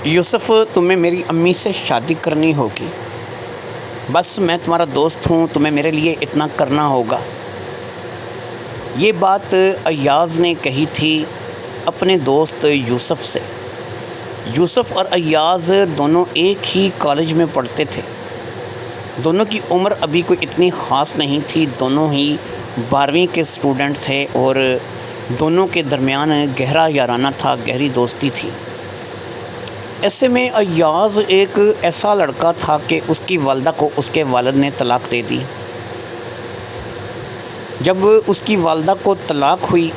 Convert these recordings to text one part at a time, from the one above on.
یوسف، تمہیں میری امی سے شادی کرنی ہوگی۔ بس میں تمہارا دوست ہوں، تمہیں میرے لیے اتنا کرنا ہوگا۔ یہ بات ایاز نے کہی تھی اپنے دوست یوسف سے۔ یوسف اور ایاز دونوں ایک ہی کالج میں پڑھتے تھے۔ دونوں کی عمر ابھی کوئی اتنی خاص نہیں تھی، دونوں ہی 12ویں کے اسٹوڈنٹ تھے اور دونوں کے درمیان گہرا یارانہ تھا، گہری دوستی تھی۔ ایسے میں ایاز ایک ایسا لڑکا تھا کہ اس کی والدہ کو اس کے والد نے طلاق دے دی۔ جب اس کی والدہ کو طلاق ہوئی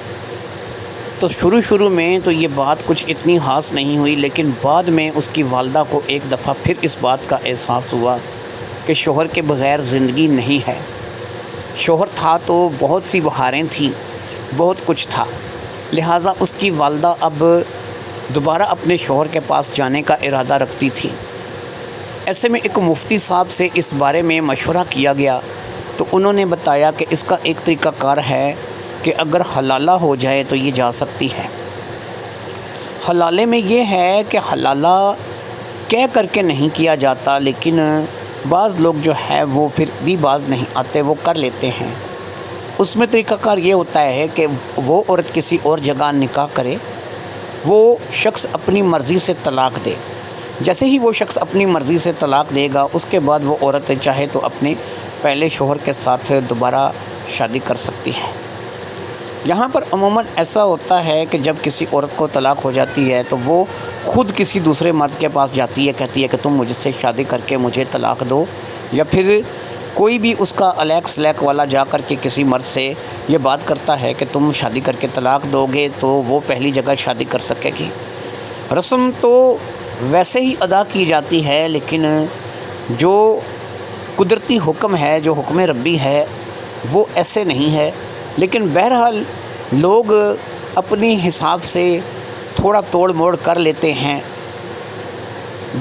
تو شروع میں تو یہ بات کچھ اتنی خاص نہیں ہوئی، لیکن بعد میں اس کی والدہ کو ایک دفعہ پھر اس بات کا احساس ہوا کہ شوہر کے بغیر زندگی نہیں ہے۔ شوہر تھا تو بہت سی بہاریں تھیں، بہت کچھ تھا، لہٰذا اس کی والدہ اب دوبارہ اپنے شوہر کے پاس جانے کا ارادہ رکھتی تھی۔ ایسے میں ایک مفتی صاحب سے اس بارے میں مشورہ کیا گیا تو انہوں نے بتایا کہ اس کا ایک طریقہ کار ہے کہ اگر حلالہ ہو جائے تو یہ جا سکتی ہے۔ حلالے میں یہ ہے کہ حلالہ کہہ کر کے نہیں کیا جاتا، لیکن بعض لوگ جو ہے وہ پھر بھی باز نہیں آتے، وہ کر لیتے ہیں۔ اس میں طریقہ کار یہ ہوتا ہے کہ وہ عورت کسی اور جگہ نکاح کرے، وہ شخص اپنی مرضی سے طلاق دے۔ جیسے ہی وہ شخص اپنی مرضی سے طلاق دے گا، اس کے بعد وہ عورت چاہے تو اپنے پہلے شوہر کے ساتھ دوبارہ شادی کر سکتی ہے۔ یہاں پر عموماً ایسا ہوتا ہے کہ جب کسی عورت کو طلاق ہو جاتی ہے تو وہ خود کسی دوسرے مرد کے پاس جاتی ہے، کہتی ہے کہ تم مجھ سے شادی کر کے مجھے طلاق دو، یا پھر کوئی بھی اس کا الیک سلیک والا جا کر کے کسی مرد سے یہ بات کرتا ہے کہ تم شادی کر کے طلاق دو گے تو وہ پہلی جگہ شادی کر سکے گی۔ رسم تو ویسے ہی ادا کی جاتی ہے، لیکن جو قدرتی حکم ہے، جو حکم ربی ہے، وہ ایسے نہیں ہے۔ لیکن بہرحال لوگ اپنی حساب سے تھوڑا توڑ موڑ کر لیتے ہیں،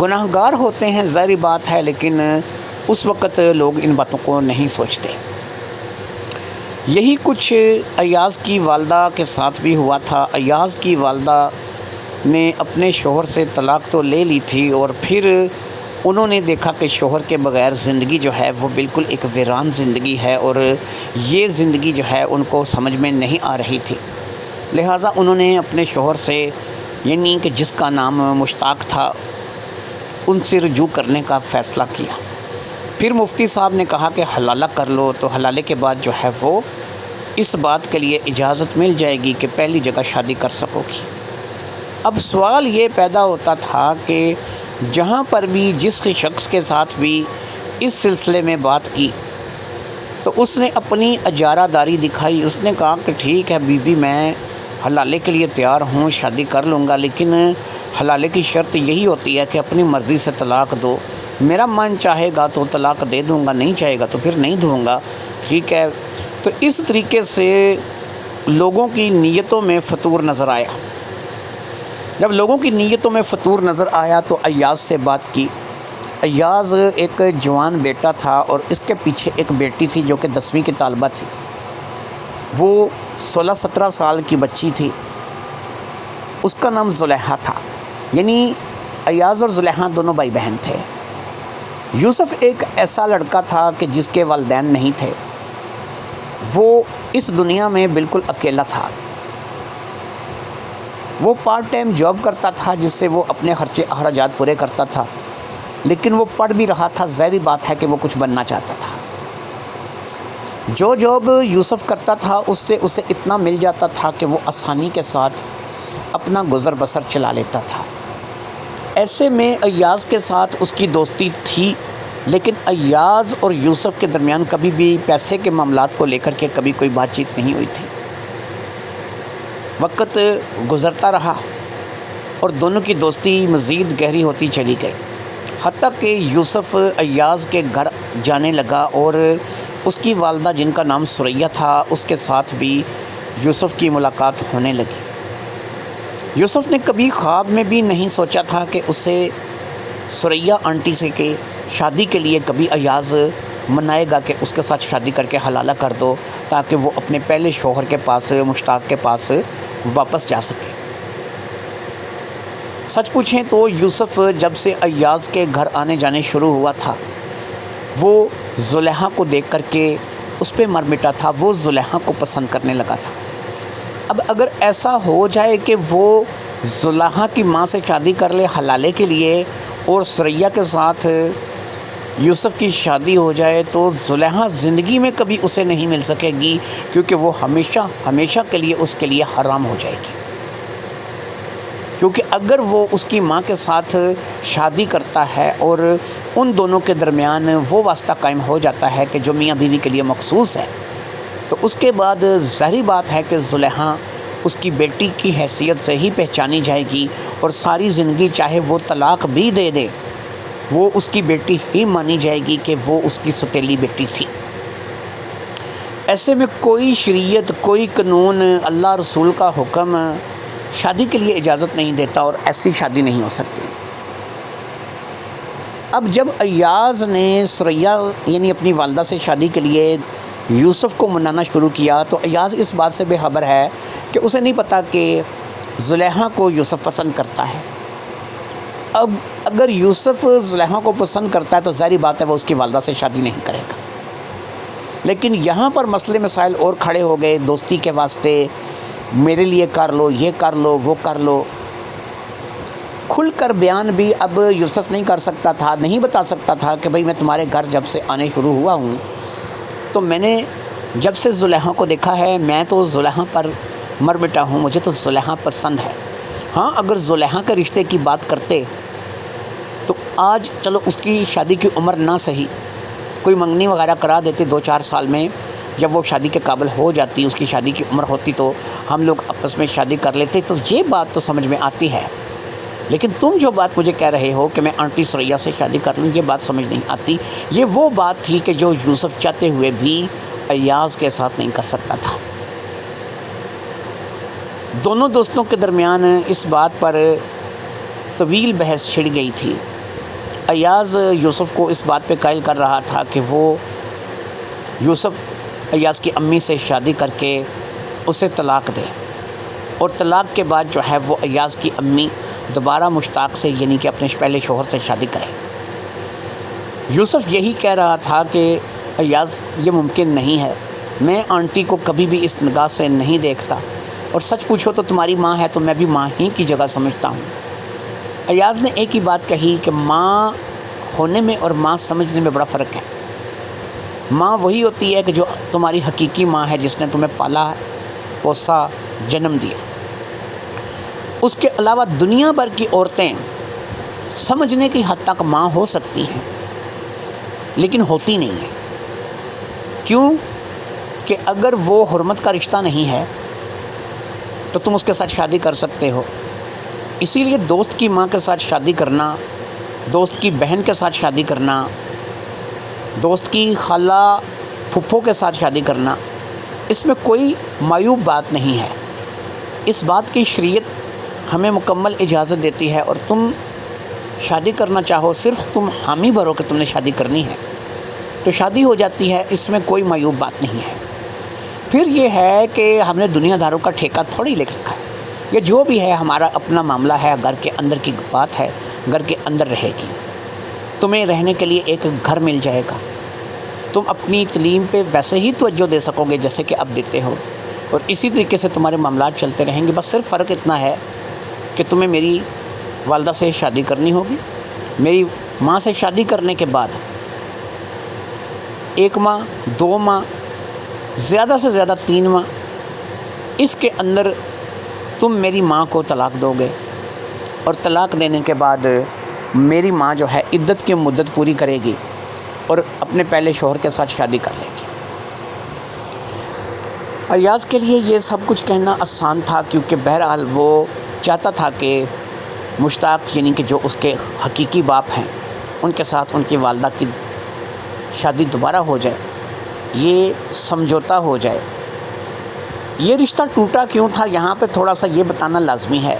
گناہ گار ہوتے ہیں، ظاہری بات ہے، لیکن اس وقت لوگ ان باتوں کو نہیں سوچتے۔ یہی کچھ ایاز کی والدہ کے ساتھ بھی ہوا تھا۔ ایاز کی والدہ نے اپنے شوہر سے طلاق تو لے لی تھی، اور پھر انہوں نے دیکھا کہ شوہر کے بغیر زندگی جو ہے وہ بالکل ایک ویران زندگی ہے، اور یہ زندگی جو ہے ان کو سمجھ میں نہیں آ رہی تھی۔ لہٰذا انہوں نے اپنے شوہر سے، یعنی کہ جس کا نام مشتاق تھا، ان سے رجوع کرنے کا فیصلہ کیا۔ پھر مفتی صاحب نے کہا کہ حلالہ کر لو، تو حلالے کے بعد جو ہے وہ اس بات کے لیے اجازت مل جائے گی کہ پہلی جگہ شادی کر سکو گی۔ اب سوال یہ پیدا ہوتا تھا کہ جہاں پر بھی جس شخص کے ساتھ بھی اس سلسلے میں بات کی تو اس نے اپنی اجارہ داری دکھائی۔ اس نے کہا کہ ٹھیک ہے بی بی، میں حلالے کے لیے تیار ہوں، شادی کر لوں گا، لیکن حلالے کی شرط یہی ہوتی ہے کہ اپنی مرضی سے طلاق دو۔ میرا من چاہے گا تو طلاق دے دوں گا، نہیں چاہے گا تو پھر نہیں دوں گا، ٹھیک ہے۔ تو اس طریقے سے لوگوں کی نیتوں میں فطور نظر آیا۔ جب لوگوں کی نیتوں میں فطور نظر آیا تو ایاز سے بات کی۔ ایاز ایک جوان بیٹا تھا اور اس کے پیچھے ایک بیٹی تھی جو کہ 10ویں کی طالبہ تھی۔ وہ 16-17 سال کی بچی تھی، اس کا نام زلیخا تھا، یعنی ایاز اور زلیخا دونوں بھائی بہن تھے۔ یوسف ایک ایسا لڑکا تھا کہ جس کے والدین نہیں تھے، وہ اس دنیا میں بالکل اکیلا تھا۔ وہ پارٹ ٹائم جاب کرتا تھا جس سے وہ اپنے خرچے اخراجات پورے کرتا تھا، لیکن وہ پڑھ بھی رہا تھا، ظاہری بات ہے کہ وہ کچھ بننا چاہتا تھا۔ جو جاب یوسف کرتا تھا اس سے اسے اتنا مل جاتا تھا کہ وہ آسانی کے ساتھ اپنا گزر بسر چلا لیتا تھا۔ ایسے میں ایاز کے ساتھ اس کی دوستی تھی، لیکن ایاز اور یوسف کے درمیان کبھی بھی پیسے کے معاملات کو لے کر کے کبھی کوئی بات چیت نہیں ہوئی تھی۔ وقت گزرتا رہا اور دونوں کی دوستی مزید گہری ہوتی چلی گئی، حتیٰ کہ یوسف ایاز کے گھر جانے لگا اور اس کی والدہ جن کا نام ثریا تھا، اس کے ساتھ بھی یوسف کی ملاقات ہونے لگی۔ یوسف نے کبھی خواب میں بھی نہیں سوچا تھا کہ اسے ثریا آنٹی سے کہ شادی کے لیے کبھی ایاز منائے گا کہ اس کے ساتھ شادی کر کے حلالہ کر دو تاکہ وہ اپنے پہلے شوہر کے پاس، مشتاق کے پاس واپس جا سکے۔ سچ پوچھیں تو یوسف جب سے ایاز کے گھر آنے جانے شروع ہوا تھا، وہ زلیخا کو دیکھ کر کے اس پہ مر مٹا تھا، وہ زلیخا کو پسند کرنے لگا تھا۔ اب اگر ایسا ہو جائے کہ وہ زلیخا کی ماں سے شادی کر لے حلالے کے لیے اور ثریا کے ساتھ یوسف کی شادی ہو جائے، تو زلیخا زندگی میں کبھی اسے نہیں مل سکے گی، کیونکہ وہ ہمیشہ ہمیشہ کے لیے اس کے لیے حرام ہو جائے گی۔ کیونکہ اگر وہ اس کی ماں کے ساتھ شادی کرتا ہے اور ان دونوں کے درمیان وہ واسطہ قائم ہو جاتا ہے کہ جو میاں بیوی کے لیے مخصوص ہے، تو اس کے بعد ظاہری بات ہے کہ زلیخا اس کی بیٹی کی حیثیت سے ہی پہچانی جائے گی، اور ساری زندگی چاہے وہ طلاق بھی دے دے، وہ اس کی بیٹی ہی مانی جائے گی کہ وہ اس کی ستیلی بیٹی تھی۔ ایسے میں کوئی شریعت، کوئی قانون، اللہ رسول کا حکم شادی کے لیے اجازت نہیں دیتا، اور ایسی شادی نہیں ہو سکتی۔ اب جب ایاز نے ثریا یعنی اپنی والدہ سے شادی کے لیے یوسف کو منانا شروع کیا، تو ایاز اس بات سے بے خبر ہے کہ اسے نہیں پتہ کہ زلیخا کو یوسف پسند کرتا ہے۔ اب اگر یوسف زلیخا کو پسند کرتا ہے تو ظاہری بات ہے وہ اس کی والدہ سے شادی نہیں کرے گا۔ لیکن یہاں پر مسئلے مسائل اور کھڑے ہو گئے دوستی کے واسطے، میرے لیے کر لو، یہ کر لو، وہ کر لو۔ کھل کر بیان بھی اب یوسف نہیں کر سکتا تھا، نہیں بتا سکتا تھا کہ بھئی میں تمہارے گھر جب سے آنے شروع ہوا ہوں تو میں نے جب سے زلیخا کو دیکھا ہے، میں تو زلیخا پر مر مٹا ہوں، مجھے تو زلیخا پسند ہے۔ ہاں اگر زلیخا کے رشتے کی بات کرتے تو آج چلو اس کی شادی کی عمر نہ صحیح، کوئی منگنی وغیرہ کرا دیتے 2-4 سال میں، جب وہ شادی کے قابل ہو جاتی، اس کی شادی کی عمر ہوتی تو ہم لوگ آپس میں شادی کر لیتے، تو یہ بات تو سمجھ میں آتی ہے۔ لیکن تم جو بات مجھے کہہ رہے ہو کہ میں آنٹی ثریا سے شادی کر لوں، یہ بات سمجھ نہیں آتی۔ یہ وہ بات تھی کہ جو یوسف چاہتے ہوئے بھی ایاز کے ساتھ نہیں کر سکتا تھا۔ دونوں دوستوں کے درمیان اس بات پر طویل بحث چھڑ گئی تھی۔ ایاز یوسف کو اس بات پہ قائل کر رہا تھا کہ وہ یوسف ایاز کی امی سے شادی کر کے اسے طلاق دے، اور طلاق کے بعد جو ہے وہ ایاز کی امی دوبارہ مشتاق سے یعنی کہ اپنے پہلے شوہر سے شادی کرے۔ یوسف یہی کہہ رہا تھا کہ ایاز یہ ممکن نہیں ہے، میں آنٹی کو کبھی بھی اس نگاہ سے نہیں دیکھتا، اور سچ پوچھو تو تمہاری ماں ہے تو میں بھی ماں ہی کی جگہ سمجھتا ہوں۔ ایاز نے ایک ہی بات کہی کہ ماں ہونے میں اور ماں سمجھنے میں بڑا فرق ہے۔ ماں وہی ہوتی ہے کہ جو تمہاری حقیقی ماں ہے، جس نے تمہیں پالا، پوسا، جنم دیا۔ اس کے علاوہ دنیا بھر کی عورتیں سمجھنے کی حد تک ماں ہو سکتی ہیں، لیکن ہوتی نہیں ہیں۔ کیوں؟ کہ اگر وہ حرمت کا رشتہ نہیں ہے تو تم اس کے ساتھ شادی کر سکتے ہو۔ اسی لیے دوست کی ماں کے ساتھ شادی کرنا، دوست کی بہن کے ساتھ شادی کرنا، دوست کی خالہ پھپھو کے ساتھ شادی کرنا، اس میں کوئی معیوب بات نہیں ہے۔ اس بات کی شریعت ہمیں مکمل اجازت دیتی ہے، اور تم شادی کرنا چاہو، صرف تم حامی بھرو کہ تم نے شادی کرنی ہے تو شادی ہو جاتی ہے، اس میں کوئی معیوب بات نہیں ہے۔ پھر یہ ہے کہ ہم نے دنیا داروں کا ٹھیکہ تھوڑی لے رکھا ہے، یہ جو بھی ہے ہمارا اپنا معاملہ ہے، گھر کے اندر کی بات ہے، گھر کے اندر رہے گی۔ تمہیں رہنے کے لیے ایک گھر مل جائے گا، تم اپنی تعلیم پہ ویسے ہی توجہ دے سکو گے جیسے کہ اب دیتے ہو، اور اسی طریقے سے تمہارے معاملات چلتے رہیں گے۔ بس صرف فرق اتنا ہے کہ تمہیں میری والدہ سے شادی کرنی ہوگی۔ میری ماں سے شادی کرنے کے بعد 1 ماہ، 2 ماہ، زیادہ سے زیادہ 3 ماہ، اس کے اندر تم میری ماں کو طلاق دو گے، اور طلاق دینے کے بعد میری ماں جو ہے عدت کی مدت پوری کرے گی اور اپنے پہلے شوہر کے ساتھ شادی کر لے گی۔ ایاز کے لیے یہ سب کچھ کہنا آسان تھا، کیونکہ بہرحال وہ چاہتا تھا کہ مشتاق یعنی کہ جو اس کے حقیقی باپ ہیں ان کے ساتھ ان کی والدہ کی شادی دوبارہ ہو جائے، یہ سمجھوتا ہو جائے۔ یہ رشتہ ٹوٹا کیوں تھا، یہاں پہ تھوڑا سا یہ بتانا لازمی ہے۔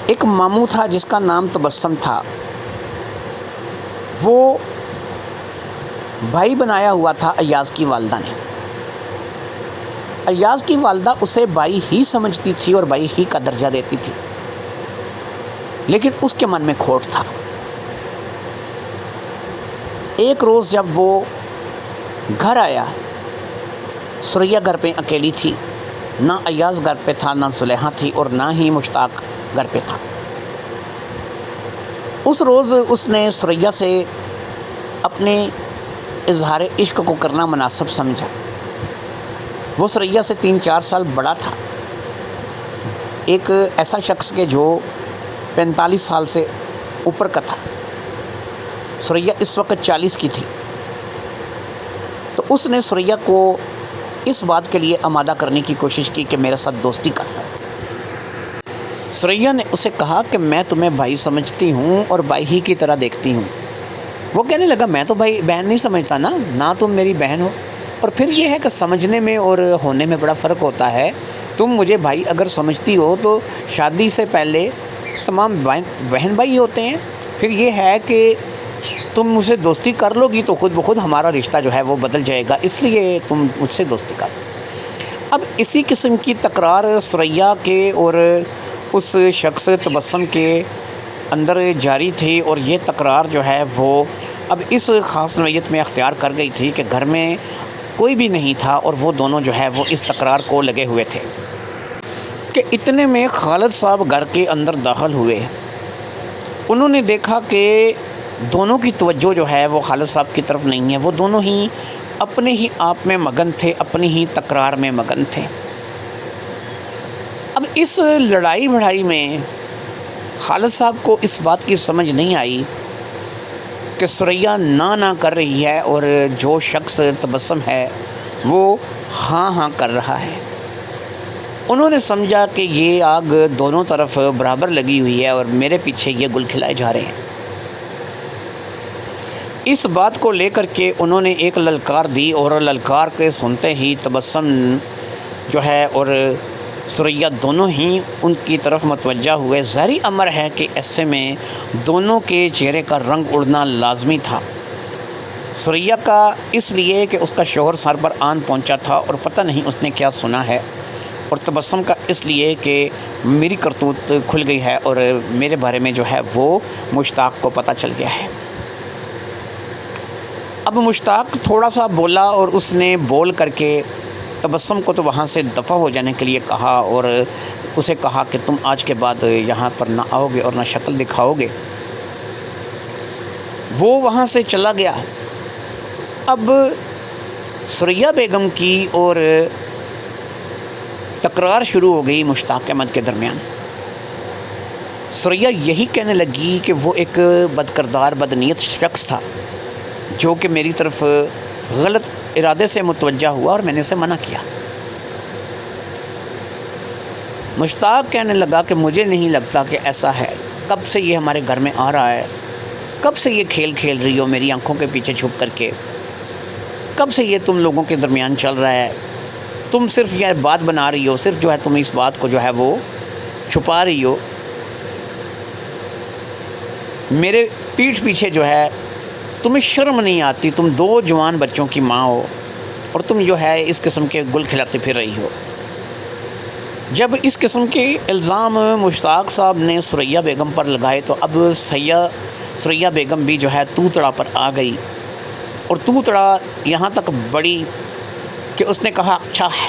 ایک ماموں تھا جس کا نام تبسم تھا، وہ بھائی بنایا ہوا تھا ایاز کی والدہ نے۔ ایاز کی والدہ اسے بھائی ہی سمجھتی تھی اور بھائی ہی کا درجہ دیتی تھی۔ لیکن اس کے من میں کھوٹ تھا۔ ایک روز جب وہ گھر آیا، ثریا گھر پہ اکیلی تھی، نہ ایاز گھر پہ تھا، نہ زلیخا تھی، اور نہ ہی مشتاق گھر پہ تھا۔ اس روز اس نے ثریا سے اپنے اظہار عشق کو کرنا مناسب سمجھا۔ وہ ثریا سے 3-4 سال بڑا تھا، ایک ایسا شخص کہ جو 45 سال سے اوپر کا تھا۔ ثریا اس وقت 40 کی تھی، تو اس نے ثریا کو اس بات کے لیے آمادہ کرنے کی کوشش کی کہ میرے ساتھ دوستی کرنا۔ ثریا نے اسے کہا کہ میں تمہیں بھائی سمجھتی ہوں اور بھائی ہی کی طرح دیکھتی ہوں۔ وہ کہنے لگا میں تو بھائی بہن نہیں سمجھتا نا، نہ تم میری بہن ہو، اور پھر یہ ہے کہ سمجھنے میں اور ہونے میں بڑا فرق ہوتا ہے۔ تم مجھے بھائی اگر سمجھتی ہو تو شادی سے پہلے تمام بہن بھائی ہوتے ہیں، پھر یہ ہے کہ تم مجھ سے دوستی کر لو گی تو خود بخود ہمارا رشتہ جو ہے وہ بدل جائے گا، اس لیے تم مجھ سے دوستی کر لو۔ اب اسی قسم کی تکرار ثریا کے اور اس شخص تبسم کے اندر جاری تھی، اور یہ تکرار جو ہے وہ اب اس خاص نوعیت میں اختیار کر گئی تھی کہ گھر میں کوئی بھی نہیں تھا اور وہ دونوں جو ہے وہ اس تکرار کو لگے ہوئے تھے کہ اتنے میں خالد صاحب گھر کے اندر داخل ہوئے۔ انہوں نے دیکھا کہ دونوں کی توجہ جو ہے وہ خالد صاحب کی طرف نہیں ہے، وہ دونوں ہی اپنے ہی آپ میں مگن تھے، اپنی ہی تکرار میں مگن تھے۔ اب اس لڑائی بھڑائی میں خالد صاحب کو اس بات کی سمجھ نہیں آئی کہ ثریا نہ کر رہی ہے اور جو شخص تبسم ہے وہ ہاں کر رہا ہے۔ انہوں نے سمجھا کہ یہ آگ دونوں طرف برابر لگی ہوئی ہے اور میرے پیچھے یہ گل کھلائے جا رہے ہیں۔ اس بات کو لے کر کے انہوں نے ایک للکار دی، اور للکار کے سنتے ہی تبسم جو ہے اور ثریا دونوں ہی ان کی طرف متوجہ ہوئے۔ ظاہری امر ہے کہ ایسے میں دونوں کے چہرے کا رنگ اڑنا لازمی تھا۔ ثریا کا اس لیے کہ اس کا شوہر سر پر آن پہنچا تھا اور پتہ نہیں اس نے کیا سنا ہے، اور تبسم کا اس لیے کہ میری کرتوت کھل گئی ہے اور میرے بارے میں جو ہے وہ مشتاق کو پتہ چل گیا ہے۔ اب مشتاق تھوڑا سا بولا اور اس نے بول کر کے تبسم کو تو وہاں سے دفع ہو جانے کے لیے کہا، اور اسے کہا کہ تم آج کے بعد یہاں پر نہ آؤ گے اور نہ شکل دکھاؤ گے۔ وہ وہاں سے چلا گیا۔ اب ثریا بیگم کی اور تکرار شروع ہو گئی مشتاق احمد کے درمیان۔ ثریا یہی کہنے لگی کہ وہ ایک بدکردار بدنیت شخص تھا جو کہ میری طرف غلط ارادے سے متوجہ ہوا اور میں نے اسے منع کیا۔ مشتاق کہنے لگا کہ مجھے نہیں لگتا کہ ایسا ہے، کب سے یہ ہمارے گھر میں آ رہا ہے، کب سے یہ کھیل کھیل رہی ہو میری آنکھوں کے پیچھے چھپ کر کے، کب سے یہ تم لوگوں کے درمیان چل رہا ہے، تم صرف یہ بات بنا رہی ہو، صرف جو ہے تم اس بات کو جو ہے وہ چھپا رہی ہو، میرے پیٹھ پیچھے جو ہے تمہیں شرم نہیں آتی، تم 2 جوان بچوں کی ماں ہو اور تم جو ہے اس قسم کے گل کھلاتے پھر رہی ہو۔ جب اس قسم کے الزام مشتاق صاحب نے ثریا بیگم پر لگائے تو اب ثریا بیگم بھی جو ہے تو تڑا پر آ گئی، اور تو تڑا یہاں تک بڑی کہ اس نے کہا اچھا ہے،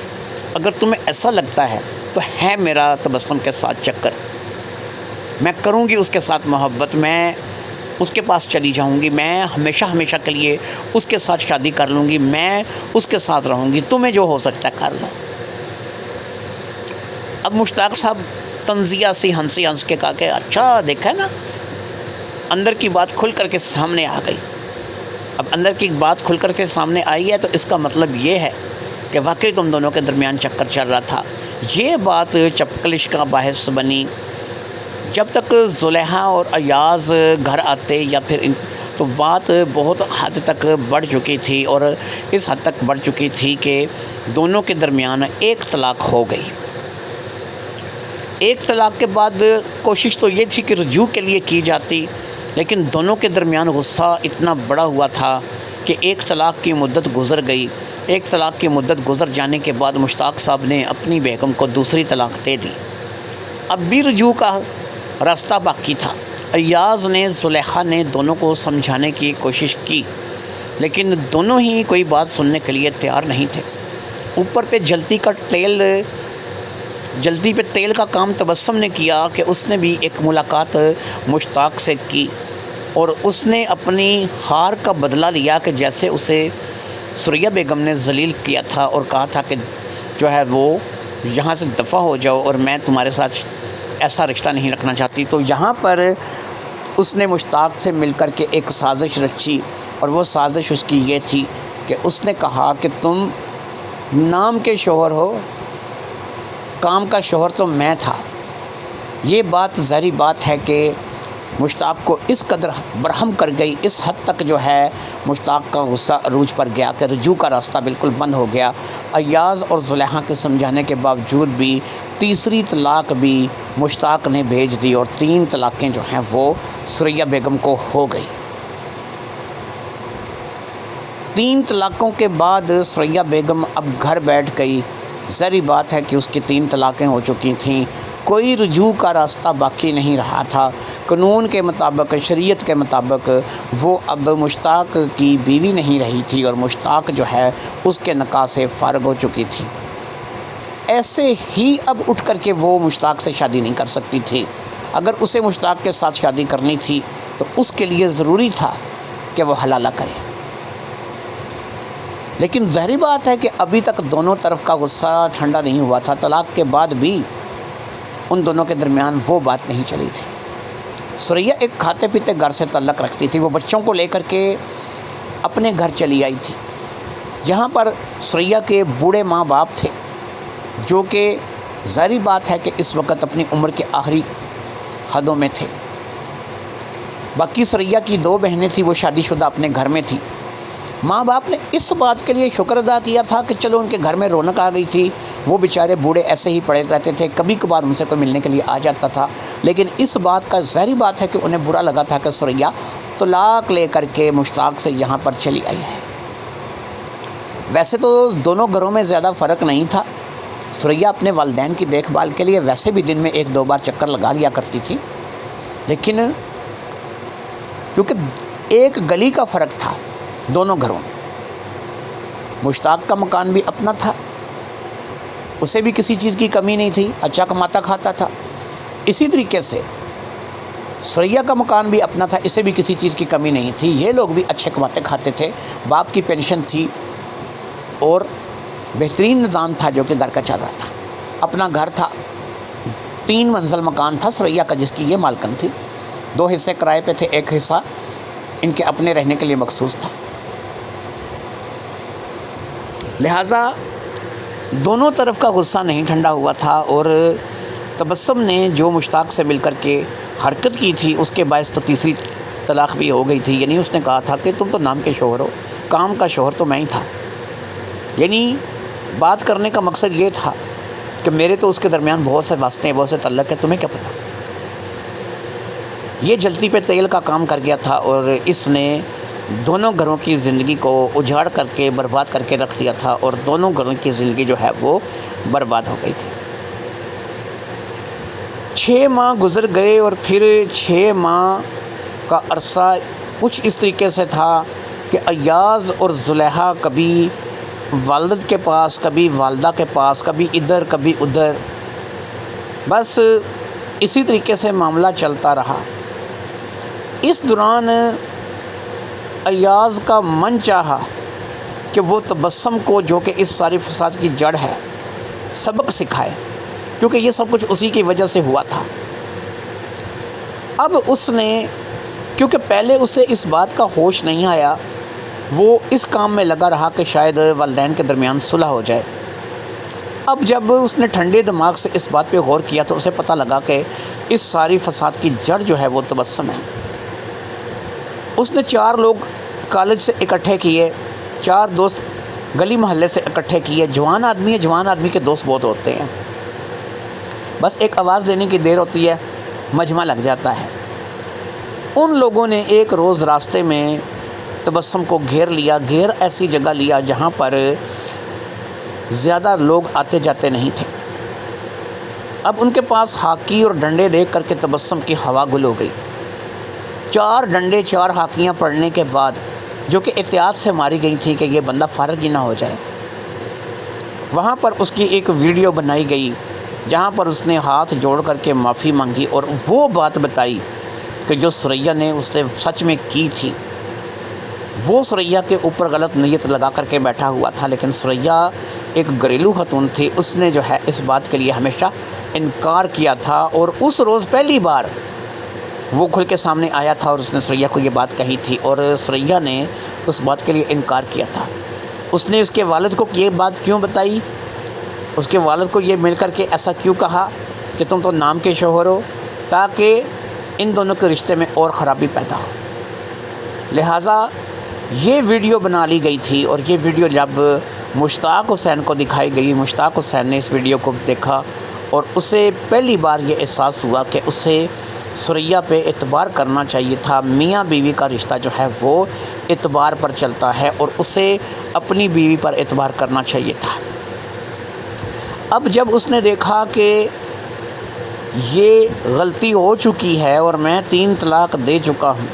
اگر تمہیں ایسا لگتا ہے تو ہے میرا تبسم کے ساتھ چکر، میں کروں گی اس کے ساتھ محبت، میں اس کے پاس چلی جاؤں گی، میں ہمیشہ ہمیشہ کے لیے اس کے ساتھ شادی کر لوں گی، میں اس کے ساتھ رہوں گی، تمہیں جو ہو سکتا ہے کر لو۔ اب مشتاق صاحب تنزیہ سی ہنس کے کہا کہ اچھا دیکھا ہے نا، اندر کی بات کھل کر کے سامنے آ گئی۔ اب اندر کی بات کھل کر کے سامنے آئی ہے تو اس کا مطلب یہ ہے کہ واقعی تم دونوں کے درمیان چکر چل رہا تھا۔ یہ بات چپکلش کا باعث بنی۔ جب تک زلیخا اور ایاز گھر آتے یا پھر تو بات بہت حد تک بڑھ چکی تھی، اور اس حد تک بڑھ چکی تھی کہ دونوں کے درمیان ایک طلاق ہو گئی۔ ایک طلاق کے بعد کوشش تو یہ تھی کہ رجوع کے لیے کی جاتی، لیکن دونوں کے درمیان غصہ اتنا بڑا ہوا تھا کہ ایک طلاق کی مدت گزر گئی۔ ایک طلاق کی مدت گزر جانے کے بعد مشتاق صاحب نے اپنی بیگم کو دوسری طلاق دے دی۔ اب بھی رجوع کا راستہ باقی تھا۔ ایاز نے زلیخا نے دونوں کو سمجھانے کی کوشش کی، لیکن دونوں ہی کوئی بات سننے کے لیے تیار نہیں تھے۔ اوپر پہ جلدی پہ تیل کا کام تبسم نے کیا کہ اس نے بھی ایک ملاقات مشتاق سے کی، اور اس نے اپنی ہار کا بدلہ لیا کہ جیسے اسے ثریا بیگم نے ذلیل کیا تھا اور کہا تھا کہ جو ہے وہ یہاں سے دفع ہو جاؤ اور میں تمہارے ساتھ ایسا رشتہ نہیں رکھنا چاہتی۔ تو یہاں پر اس نے مشتاق سے مل کر کے ایک سازش رچی، اور وہ سازش اس کی یہ تھی کہ اس نے کہا کہ تم نام کے شوہر ہو، کام کا شوہر تو میں تھا۔ یہ بات ظاہری بات ہے کہ مشتاق کو اس قدر برہم کر گئی، اس حد تک جو ہے مشتاق کا غصہ عروج پر گیا کہ رجوع کا راستہ بالکل بند ہو گیا۔ ایاز اور زلیخا کے سمجھانے کے باوجود بھی تیسری طلاق بھی مشتاق نے بھیج دی، اور 3 طلاقیں جو ہیں وہ ثریا بیگم کو ہو گئی۔ 3 طلاقوں کے بعد ثریا بیگم اب گھر بیٹھ گئی۔ ظاہری بات ہے کہ اس کی 3 طلاقیں ہو چکی تھیں، کوئی رجوع کا راستہ باقی نہیں رہا تھا۔ قانون کے مطابق، شریعت کے مطابق وہ اب مشتاق کی بیوی نہیں رہی تھی، اور مشتاق جو ہے اس کے نکاح سے فارغ ہو چکی تھی۔ ایسے ہی اب اٹھ کر کے وہ مشتاق سے شادی نہیں کر سکتی تھی۔ اگر اسے مشتاق کے ساتھ شادی کرنی تھی تو اس کے لیے ضروری تھا کہ وہ حلالہ کرے، لیکن ظاہری بات ہے کہ ابھی تک دونوں طرف کا غصہ ٹھنڈا نہیں ہوا تھا۔ طلاق کے بعد بھی ان دونوں کے درمیان وہ بات نہیں چلی تھی۔ ثریا ایک کھاتے پیتے گھر سے تعلق رکھتی تھی، وہ بچوں کو لے کر کے اپنے گھر چلی آئی تھی۔ یہاں پر ثریا کے بوڑھے ماں باپ تھے، جو کہ ظاہری بات ہے کہ اس وقت اپنی عمر کے آخری حدوں میں تھے۔ باقی ثریا کی 2 بہنیں تھیں، وہ شادی شدہ اپنے گھر میں تھیں۔ ماں باپ نے اس بات کے لیے شکر ادا کیا تھا کہ چلو ان کے گھر میں رونق آ گئی تھی، وہ بیچارے بوڑھے ایسے ہی پڑے رہتے تھے، کبھی کبھار ان سے کوئی ملنے کے لیے آ جاتا تھا، لیکن اس بات کا ظاہری بات ہے کہ انہیں برا لگا تھا کہ ثریا طلاق لے کر کے مشتاق سے یہاں پر چلی آئی ہے۔ ویسے تو دونوں گھروں میں زیادہ فرق نہیں تھا۔ ثریا اپنے والدین کی دیکھ بھال کے لیے ویسے بھی دن میں 1-2 بار چکر لگا لیا کرتی تھی، لیکن کیونکہ ایک گلی کا فرق تھا دونوں گھروں میں، مشتاق کا مکان بھی اپنا تھا، اسے بھی کسی چیز کی کمی نہیں تھی، اچھا کماتا کھاتا تھا۔ اسی طریقے سے ثریا کا مکان بھی اپنا تھا، اسے بھی کسی چیز کی کمی نہیں تھی، یہ لوگ بھی اچھے کماتے کھاتے تھے، باپ کی پینشن تھی، اور بہترین نظام تھا جو کہ گھر کا چل رہا تھا۔ اپنا گھر تھا، 3 منزل مکان تھا ثریا کا، جس کی یہ مالکن تھی۔ 2 حصے کرائے پہ تھے، 1 حصہ ان کے اپنے رہنے کے لیے مخصوص تھا۔ لہٰذا دونوں طرف کا غصہ نہیں ٹھنڈا ہوا تھا، اور تبسم نے جو مشتاق سے مل کر کے حرکت کی تھی اس کے باعث تو تیسری طلاق بھی ہو گئی تھی۔ یعنی اس نے کہا تھا کہ تم تو نام کے شوہر ہو، کام کا شوہر تو میں ہی تھا۔ یعنی بات کرنے کا مقصد یہ تھا کہ میرے تو اس کے درمیان بہت سے واسطے ہیں، بہت سے تعلق ہیں، تمہیں کیا پتہ۔ یہ جلتی پہ تیل کا کام کر گیا تھا، اور اس نے دونوں گھروں کی زندگی کو اجاڑ کر کے برباد کر کے رکھ دیا تھا، اور دونوں گھروں کی زندگی جو ہے وہ برباد ہو گئی تھی۔ 6 ماہ گزر گئے، اور پھر 6 ماہ کا عرصہ کچھ اس طریقے سے تھا کہ ایاز اور زلیخا کبھی والد کے پاس، کبھی والدہ کے پاس، کبھی ادھر کبھی ادھر، بس اسی طریقے سے معاملہ چلتا رہا۔ اس دوران ایاز کا من چاہا کہ وہ تبسم کو، جو کہ اس ساری فساد کی جڑ ہے، سبق سکھائے، کیونکہ یہ سب کچھ اسی کی وجہ سے ہوا تھا۔ اب اس نے، کیونکہ پہلے اسے اس بات کا ہوش نہیں آیا، وہ اس کام میں لگا رہا کہ شاید والدین کے درمیان صلح ہو جائے۔ اب جب اس نے ٹھنڈے دماغ سے اس بات پہ غور کیا تو اسے پتہ لگا کہ اس ساری فساد کی جڑ جو ہے وہ تبسم ہے۔ اس نے 4 لوگ کالج سے اکٹھے کیے، 4 دوست گلی محلے سے اکٹھے کیے۔ جوان آدمی ہے، جوان آدمی کے دوست بہت ہوتے ہیں، بس ایک آواز دینے کی دیر ہوتی ہے، مجمع لگ جاتا ہے۔ ان لوگوں نے ایک روز راستے میں تبسم کو گھیر لیا، گھیر ایسی جگہ لیا جہاں پر زیادہ لوگ آتے جاتے نہیں تھے۔ اب ان کے پاس ہاکی اور ڈنڈے دیکھ کر کے تبسم کی ہوا گل ہو گئی۔ 4 ڈنڈے 4 ہاکیاں پڑنے کے بعد، جو کہ احتیاط سے ماری گئی تھی کہ یہ بندہ فارغ ہی نہ ہو جائے، وہاں پر اس کی ایک ویڈیو بنائی گئی جہاں پر اس نے ہاتھ جوڑ کر کے معافی مانگی اور وہ بات بتائی کہ جو ثریا نے اس سے سچ میں کی تھی۔ وہ ثریا کے اوپر غلط نیت لگا کر کے بیٹھا ہوا تھا، لیکن ثریا ایک گھریلو خاتون تھی، اس نے جو ہے اس بات کے لیے ہمیشہ انکار کیا تھا، اور اس روز پہلی بار وہ کھل کے سامنے آیا تھا اور اس نے ثریا کو یہ بات کہی تھی، اور ثریا نے اس بات کے لیے انکار کیا تھا۔ اس نے اس کے والد کو یہ بات کیوں بتائی، اس کے والد کو یہ مل کر کے ایسا کیوں کہا کہ تم تو نام کے شوہر ہو، تاکہ ان دونوں کے رشتے میں اور خرابی پیدا ہو۔ لہٰذا یہ ویڈیو بنا لی گئی تھی، اور یہ ویڈیو جب مشتاق حسین کو دکھائی گئی، مشتاق حسین نے اس ویڈیو کو دیکھا اور اسے پہلی بار یہ احساس ہوا کہ اسے ثریا پہ اعتبار کرنا چاہیے تھا۔ میاں بیوی کا رشتہ جو ہے وہ اعتبار پر چلتا ہے، اور اسے اپنی بیوی پر اعتبار کرنا چاہیے تھا۔ اب جب اس نے دیکھا کہ یہ غلطی ہو چکی ہے اور میں 3 طلاق دے چکا ہوں،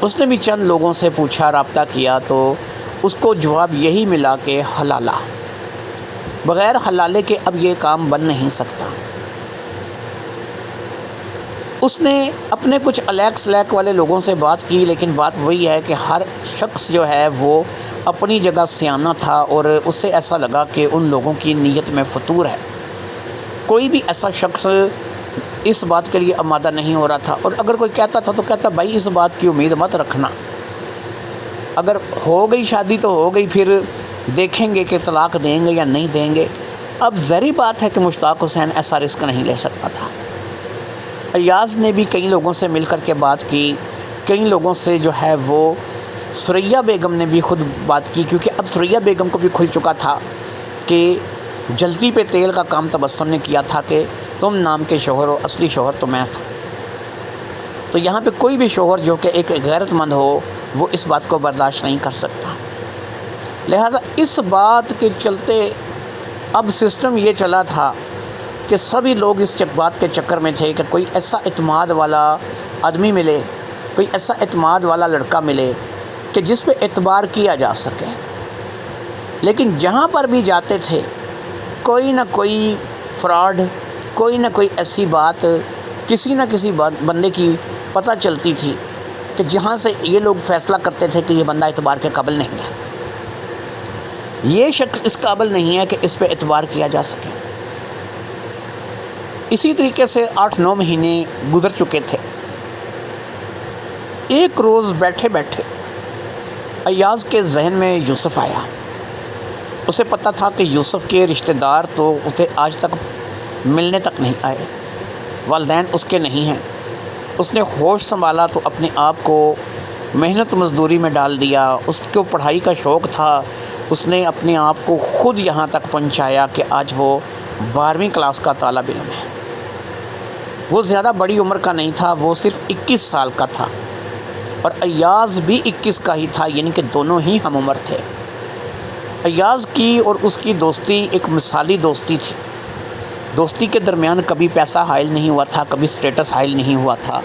اس نے بھی چند لوگوں سے پوچھا، رابطہ کیا، تو اس کو جواب یہی ملا کہ حلالہ، بغیر حلالے کے اب یہ کام بن نہیں سکتا۔ اس نے اپنے کچھ الیک سلیک والے لوگوں سے بات کی، لیکن بات وہی ہے کہ ہر شخص جو ہے وہ اپنی جگہ سیانہ تھا، اور اسے ایسا لگا کہ ان لوگوں کی نیت میں فطور ہے۔ کوئی بھی ایسا شخص اس بات کے لیے آمادہ نہیں ہو رہا تھا، اور اگر کوئی کہتا تھا تو کہتا بھائی اس بات کی امید مت رکھنا، اگر ہو گئی شادی تو ہو گئی، پھر دیکھیں گے کہ طلاق دیں گے یا نہیں دیں گے۔ اب ظاہری بات ہے کہ مشتاق حسین ایسا رسک نہیں لے سکتا تھا۔ ایاز نے بھی کئی لوگوں سے مل کر کے بات کی، کئی لوگوں سے جو ہے وہ ثریا بیگم نے بھی خود بات کی، کیونکہ اب ثریا بیگم کو بھی کھل چکا تھا کہ جلتی پہ تیل کا کام تبسم نے کیا تھا کہ تم نام کے شوہر ہو، اصلی شوہر تو میں تھا۔ تو یہاں پہ کوئی بھی شوہر جو کہ ایک غیرت مند ہو وہ اس بات کو برداشت نہیں کر سکتا۔ لہٰذا اس بات کے چلتے اب سسٹم یہ چلا تھا کہ سبھی لوگ اس بات کے چکر میں تھے کہ کوئی ایسا اعتماد والا آدمی ملے، کوئی ایسا اعتماد والا لڑکا ملے کہ جس پہ اعتبار کیا جا سکے۔ لیکن جہاں پر بھی جاتے تھے کوئی نہ کوئی فراڈ، کوئی نہ کوئی ایسی بات کسی نہ کسی بندے کی پتہ چلتی تھی کہ جہاں سے یہ لوگ فیصلہ کرتے تھے کہ یہ بندہ اعتبار کے قابل نہیں ہے، یہ شخص اس قابل نہیں ہے کہ اس پہ اعتبار کیا جا سکے۔ اسی طریقے سے 8-9 مہینے گزر چکے تھے۔ ایک روز بیٹھے بیٹھے ایاز کے ذہن میں یوسف آیا۔ اسے پتہ تھا کہ یوسف کے رشتہ دار تو اسے آج تک ملنے تک نہیں آئے، والدین اس کے نہیں ہیں۔ اس نے ہوش سنبھالا تو اپنے آپ کو محنت مزدوری میں ڈال دیا۔ اس کو پڑھائی کا شوق تھا، اس نے اپنے آپ کو خود یہاں تک پہنچایا کہ آج وہ 12ویں کلاس کا طالب علم ہے۔ وہ زیادہ بڑی عمر کا نہیں تھا، وہ صرف 21 سال کا تھا، اور ایاز بھی 21 کا ہی تھا، یعنی کہ دونوں ہی ہم عمر تھے۔ ایاز کی اور اس کی دوستی ایک مثالی دوستی تھی۔ دوستی کے درمیان کبھی پیسہ حائل نہیں ہوا تھا، کبھی سٹیٹس حائل نہیں ہوا تھا۔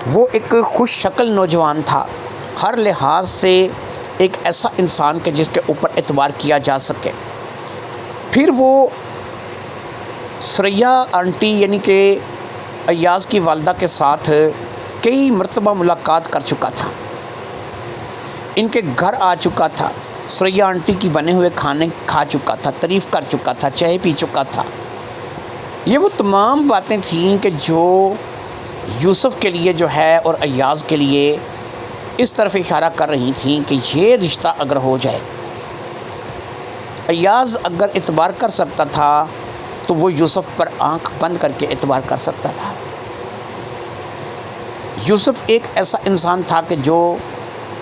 وہ ایک خوش شکل نوجوان تھا، ہر لحاظ سے ایک ایسا انسان کہ جس کے اوپر اعتبار کیا جا سکے۔ پھر وہ ثریا آنٹی یعنی کہ ایاز کی والدہ کے ساتھ کئی مرتبہ ملاقات کر چکا تھا، ان کے گھر آ چکا تھا، ثریا آنٹی کی بنے ہوئے کھانے کھا چکا تھا، تعریف کر چکا تھا، چائے پی چکا تھا۔ یہ وہ تمام باتیں تھیں کہ جو یوسف کے لیے جو ہے اور ایاز کے لیے اس طرف اشارہ کر رہی تھیں کہ یہ رشتہ اگر ہو جائے، ایاز اگر اعتبار کر سکتا تھا تو وہ یوسف پر آنکھ بند کر کے اعتبار کر سکتا تھا۔ یوسف ایک ایسا انسان تھا کہ جو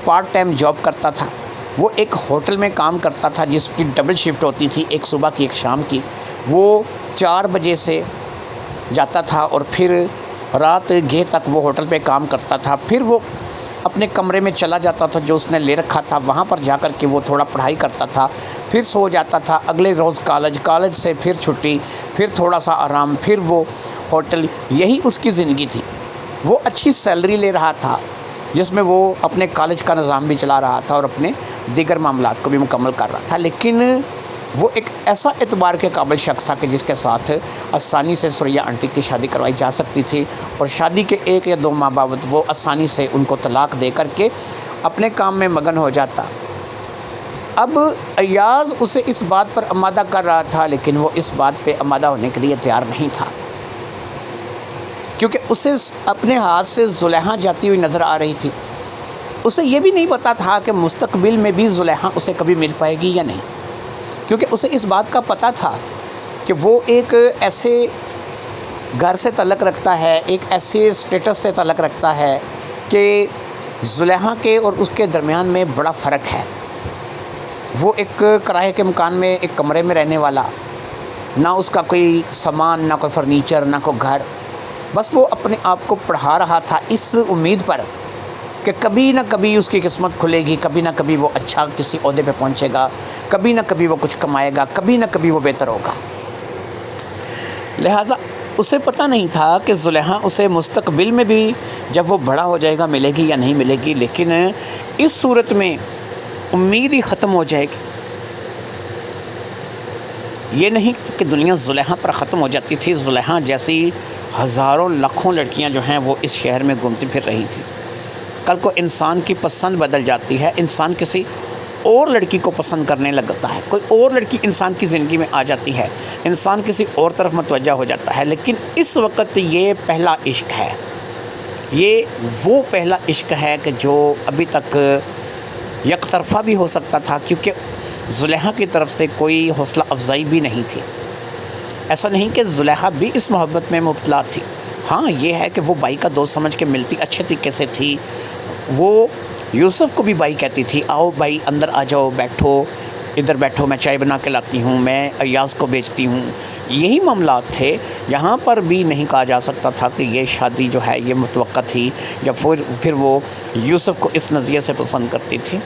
پارٹ ٹائم جاب کرتا تھا، وہ ایک ہوٹل میں کام کرتا تھا جس کی ڈبل شفٹ ہوتی تھی، ایک صبح کی ایک شام کی۔ وہ 4 بجے سے جاتا تھا اور پھر رات گہ تک وہ ہوٹل پہ کام کرتا تھا، پھر وہ اپنے کمرے میں چلا جاتا تھا جو اس نے لے رکھا تھا، وہاں پر جا کر کے وہ تھوڑا پڑھائی کرتا تھا، پھر سو جاتا تھا، اگلے روز کالج سے پھر چھٹی، پھر تھوڑا سا آرام، پھر وہ ہوٹل، یہی اس کی زندگی تھی۔ وہ اچھی سیلری لے رہا تھا جس میں وہ اپنے کالج کا نظام بھی چلا رہا تھا اور اپنے دیگر معاملات کو بھی مکمل کر رہا تھا، لیکن وہ ایک ایسا اعتبار کے قابل شخص تھا کہ جس کے ساتھ آسانی سے ثریا آنٹی کی شادی کروائی جا سکتی تھی، اور شادی کے 1 یا 2 ماہ بعد وہ آسانی سے ان کو طلاق دے کر کے اپنے کام میں مگن ہو جاتا۔ اب ایاز اسے اس بات پر آمادہ کر رہا تھا، لیکن وہ اس بات پہ آمادہ ہونے کے لیے تیار نہیں تھا، کیونکہ اسے اپنے ہاتھ سے زلیخا جاتی ہوئی نظر آ رہی تھی۔ اسے یہ بھی نہیں پتا تھا کہ مستقبل میں بھی زلیخا اسے کبھی مل پائے گی یا نہیں، کیونکہ اسے اس بات کا پتہ تھا کہ وہ ایک ایسے گھر سے تعلق رکھتا ہے، ایک ایسے اسٹیٹس سے تعلق رکھتا ہے کہ زلیخا کے اور اس کے درمیان میں بڑا فرق ہے۔ وہ ایک کرائے کے مکان میں ایک کمرے میں رہنے والا، نہ اس کا کوئی سامان، نہ کوئی فرنیچر، نہ کوئی گھر، بس وہ اپنے آپ کو پڑھا رہا تھا اس امید پر کہ کبھی نہ کبھی اس کی قسمت کھلے گی، کبھی نہ کبھی وہ اچھا کسی عہدے پہ پہنچے گا، کبھی نہ کبھی وہ کچھ کمائے گا، کبھی نہ کبھی وہ بہتر ہوگا۔ لہٰذا اسے پتہ نہیں تھا کہ زلیخا اسے مستقبل میں بھی جب وہ بڑا ہو جائے گا ملے گی یا نہیں ملے گی، لیکن اس صورت میں امید ہی ختم ہو جائے گی۔ یہ نہیں کہ دنیا زلیخا پر ختم ہو جاتی تھی، زلیخا جیسی ہزاروں لاکھوں لڑکیاں جو ہیں وہ اس شہر میں گھومتی پھر رہی تھیں۔ کل کو انسان کی پسند بدل جاتی ہے، انسان کسی اور لڑکی کو پسند کرنے لگتا ہے، کوئی اور لڑکی انسان کی زندگی میں آ جاتی ہے، انسان کسی اور طرف متوجہ ہو جاتا ہے، لیکن اس وقت یہ پہلا عشق ہے، یہ وہ پہلا عشق ہے کہ جو ابھی تک یک طرفہ بھی ہو سکتا تھا، کیونکہ زلیخا کی طرف سے کوئی حوصلہ افزائی بھی نہیں تھی۔ ایسا نہیں کہ زلیخا بھی اس محبت میں مبتلا تھی، ہاں یہ ہے کہ وہ بھائی کا دوست سمجھ کے ملتی اچھے طریقے سے تھی، وہ یوسف کو بھی بھائی کہتی تھی، آؤ بھائی اندر آ جاؤ، بیٹھو ادھر بیٹھو، میں چائے بنا کے لاتی ہوں، میں ایاز کو بیچتی ہوں، یہی معاملات تھے۔ یہاں پر بھی نہیں کہا جا سکتا تھا کہ یہ شادی جو ہے یہ متوقع تھی، جب پھر وہ یوسف کو اس نظریے سے پسند کرتی تھی۔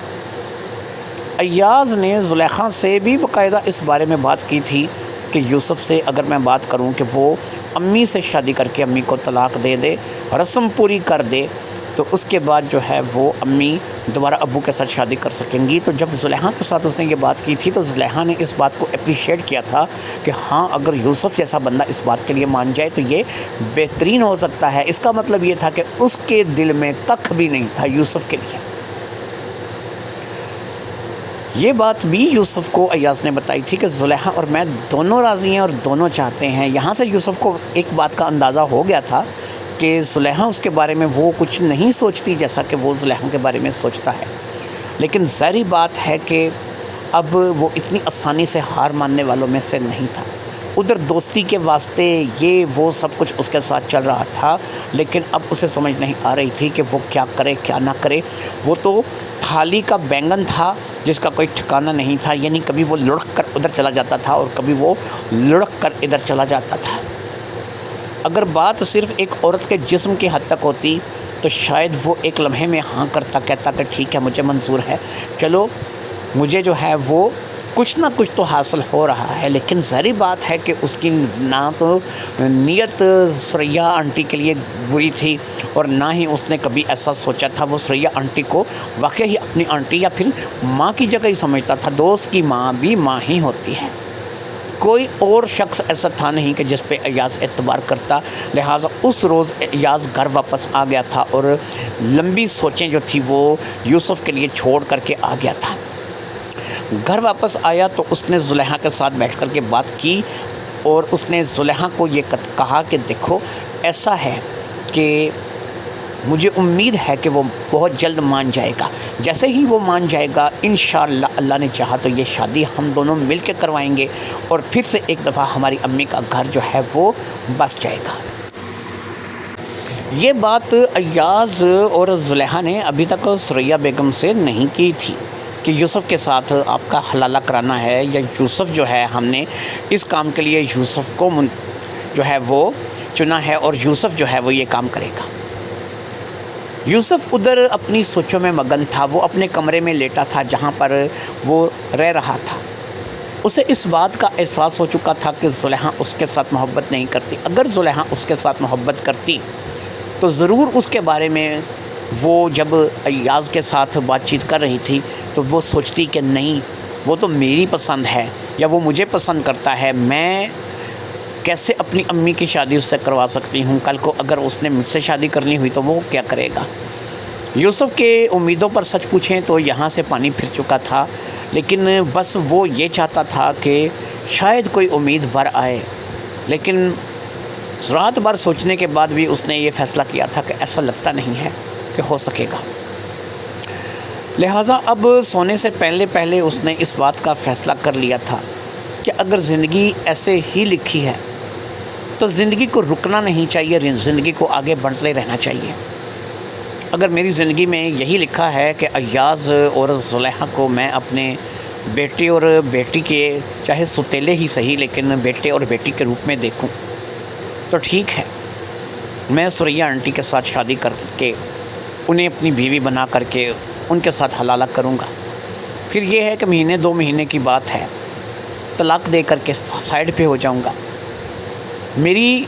ایاز نے زلیخا سے بھی باقاعدہ اس بارے میں بات کی تھی کہ یوسف سے اگر میں بات کروں کہ وہ امی سے شادی کر کے امی کو طلاق دے دے، رسم پوری کر دے، تو اس کے بعد جو ہے وہ امی دوبارہ ابو کے ساتھ شادی کر سکیں گی۔ تو جب زلیخا کے ساتھ اس نے یہ بات کی تھی تو زلیخا نے اس بات کو اپریشیٹ کیا تھا کہ ہاں اگر یوسف جیسا بندہ اس بات کے لیے مان جائے تو یہ بہترین ہو سکتا ہے۔ اس کا مطلب یہ تھا کہ اس کے دل میں ککھ بھی نہیں تھا یوسف کے لیے۔ یہ بات بھی یوسف کو ایاز نے بتائی تھی کہ زلیخا اور میں دونوں راضی ہیں اور دونوں چاہتے ہیں۔ یہاں سے یوسف کو ایک بات کا اندازہ ہو گیا تھا کہ زلیخا اس کے بارے میں وہ کچھ نہیں سوچتی جیسا کہ وہ زلیخا کے بارے میں سوچتا ہے، لیکن ظاہری بات ہے کہ اب وہ اتنی آسانی سے ہار ماننے والوں میں سے نہیں تھا۔ ادھر دوستی کے واسطے یہ وہ سب کچھ اس کے ساتھ چل رہا تھا، لیکن اب اسے سمجھ نہیں آ رہی تھی کہ وہ کیا کرے کیا نہ کرے۔ وہ تو تھالی کا بینگن تھا جس کا کوئی ٹھکانہ نہیں تھا، یعنی کبھی وہ لڑک کر ادھر چلا جاتا تھا اور کبھی وہ لڑک کر ادھر چلا جاتا تھا۔ اگر بات صرف ایک عورت کے جسم کی حد تک ہوتی تو شاید وہ ایک لمحے میں ہاں کرتا، کہتا کہ ٹھیک ہے مجھے منظور ہے، چلو مجھے جو ہے وہ کچھ نہ کچھ تو حاصل ہو رہا ہے۔ لیکن ظاہری بات ہے کہ اس کی نہ تو نیت ثریا آنٹی کے لیے بری تھی اور نہ ہی اس نے کبھی ایسا سوچا تھا۔ وہ ثریا آنٹی کو واقعی اپنی آنٹی یا پھر ماں کی جگہ ہی سمجھتا تھا۔ دوست کی ماں بھی ماں ہی ہوتی ہے، کوئی اور شخص ایسا تھا نہیں کہ جس پہ ایاز اعتبار کرتا۔ لہٰذا اس روز ایاز گھر واپس آ گیا تھا اور لمبی سوچیں جو تھی وہ یوسف کے لیے چھوڑ کر کے آ گیا تھا۔ گھر واپس آیا تو اس نے زلیخا کے ساتھ بیٹھ کر کے بات کی اور اس نے زلیخا کو یہ کہا کہ دیکھو ایسا ہے کہ مجھے امید ہے کہ وہ بہت جلد مان جائے گا، جیسے ہی وہ مان جائے گا انشاءاللہ اللہ نے چاہا تو یہ شادی ہم دونوں مل کے کروائیں گے اور پھر سے ایک دفعہ ہماری امی کا گھر جو ہے وہ بس جائے گا۔ یہ بات ایاز اور زلیخا نے ابھی تک ثریا بیگم سے نہیں کی تھی کہ یوسف کے ساتھ آپ کا حلالہ کرانا ہے، یا یوسف جو ہے ہم نے اس کام کے لیے یوسف کو جو ہے وہ چنا ہے اور یوسف جو ہے وہ یہ کام کرے گا۔ یوسف ادھر اپنی سوچوں میں مگن تھا، وہ اپنے کمرے میں لیٹا تھا جہاں پر وہ رہ رہا تھا۔ اسے اس بات کا احساس ہو چکا تھا کہ زلیخا اس کے ساتھ محبت نہیں کرتی۔ اگر زلیخا اس کے ساتھ محبت کرتی تو ضرور اس کے بارے میں وہ جب ایاز کے ساتھ بات چیت کر رہی تھی تو وہ سوچتی کہ نہیں، وہ تو میری پسند ہے یا وہ مجھے پسند کرتا ہے، میں کیسے اپنی امی کی شادی اس سے کروا سکتی ہوں؟ کل کو اگر اس نے مجھ سے شادی کرنی ہوئی تو وہ کیا کرے گا؟ یوسف کے امیدوں پر سچ پوچھیں تو یہاں سے پانی پھر چکا تھا، لیکن بس وہ یہ چاہتا تھا کہ شاید کوئی امید بھر آئے، لیکن رات بھر سوچنے کے بعد بھی اس نے یہ فیصلہ کیا تھا کہ ایسا لگتا نہیں ہے کہ ہو سکے گا۔ لہٰذا اب سونے سے پہلے اس نے اس بات کا فیصلہ کر لیا تھا کہ اگر زندگی ایسے ہی لکھی ہے تو زندگی کو رکنا نہیں چاہیے، زندگی کو آگے بڑھتے رہنا چاہیے۔ اگر میری زندگی میں یہی لکھا ہے کہ ایاز اور زلیخا کو میں اپنے بیٹے اور بیٹی کے، چاہے ستیلے ہی صحیح لیکن بیٹے اور بیٹی کے روپ میں دیکھوں تو ٹھیک ہے، میں ثریا آنٹی کے ساتھ شادی کر کے انہیں اپنی بیوی بنا کر کے ان کے ساتھ حلالہ کروں گا۔ پھر یہ ہے کہ مہینے 2 مہینے کی بات ہے، طلاق دے کر کے سائڈ پہ ہو جاؤں گا۔ میری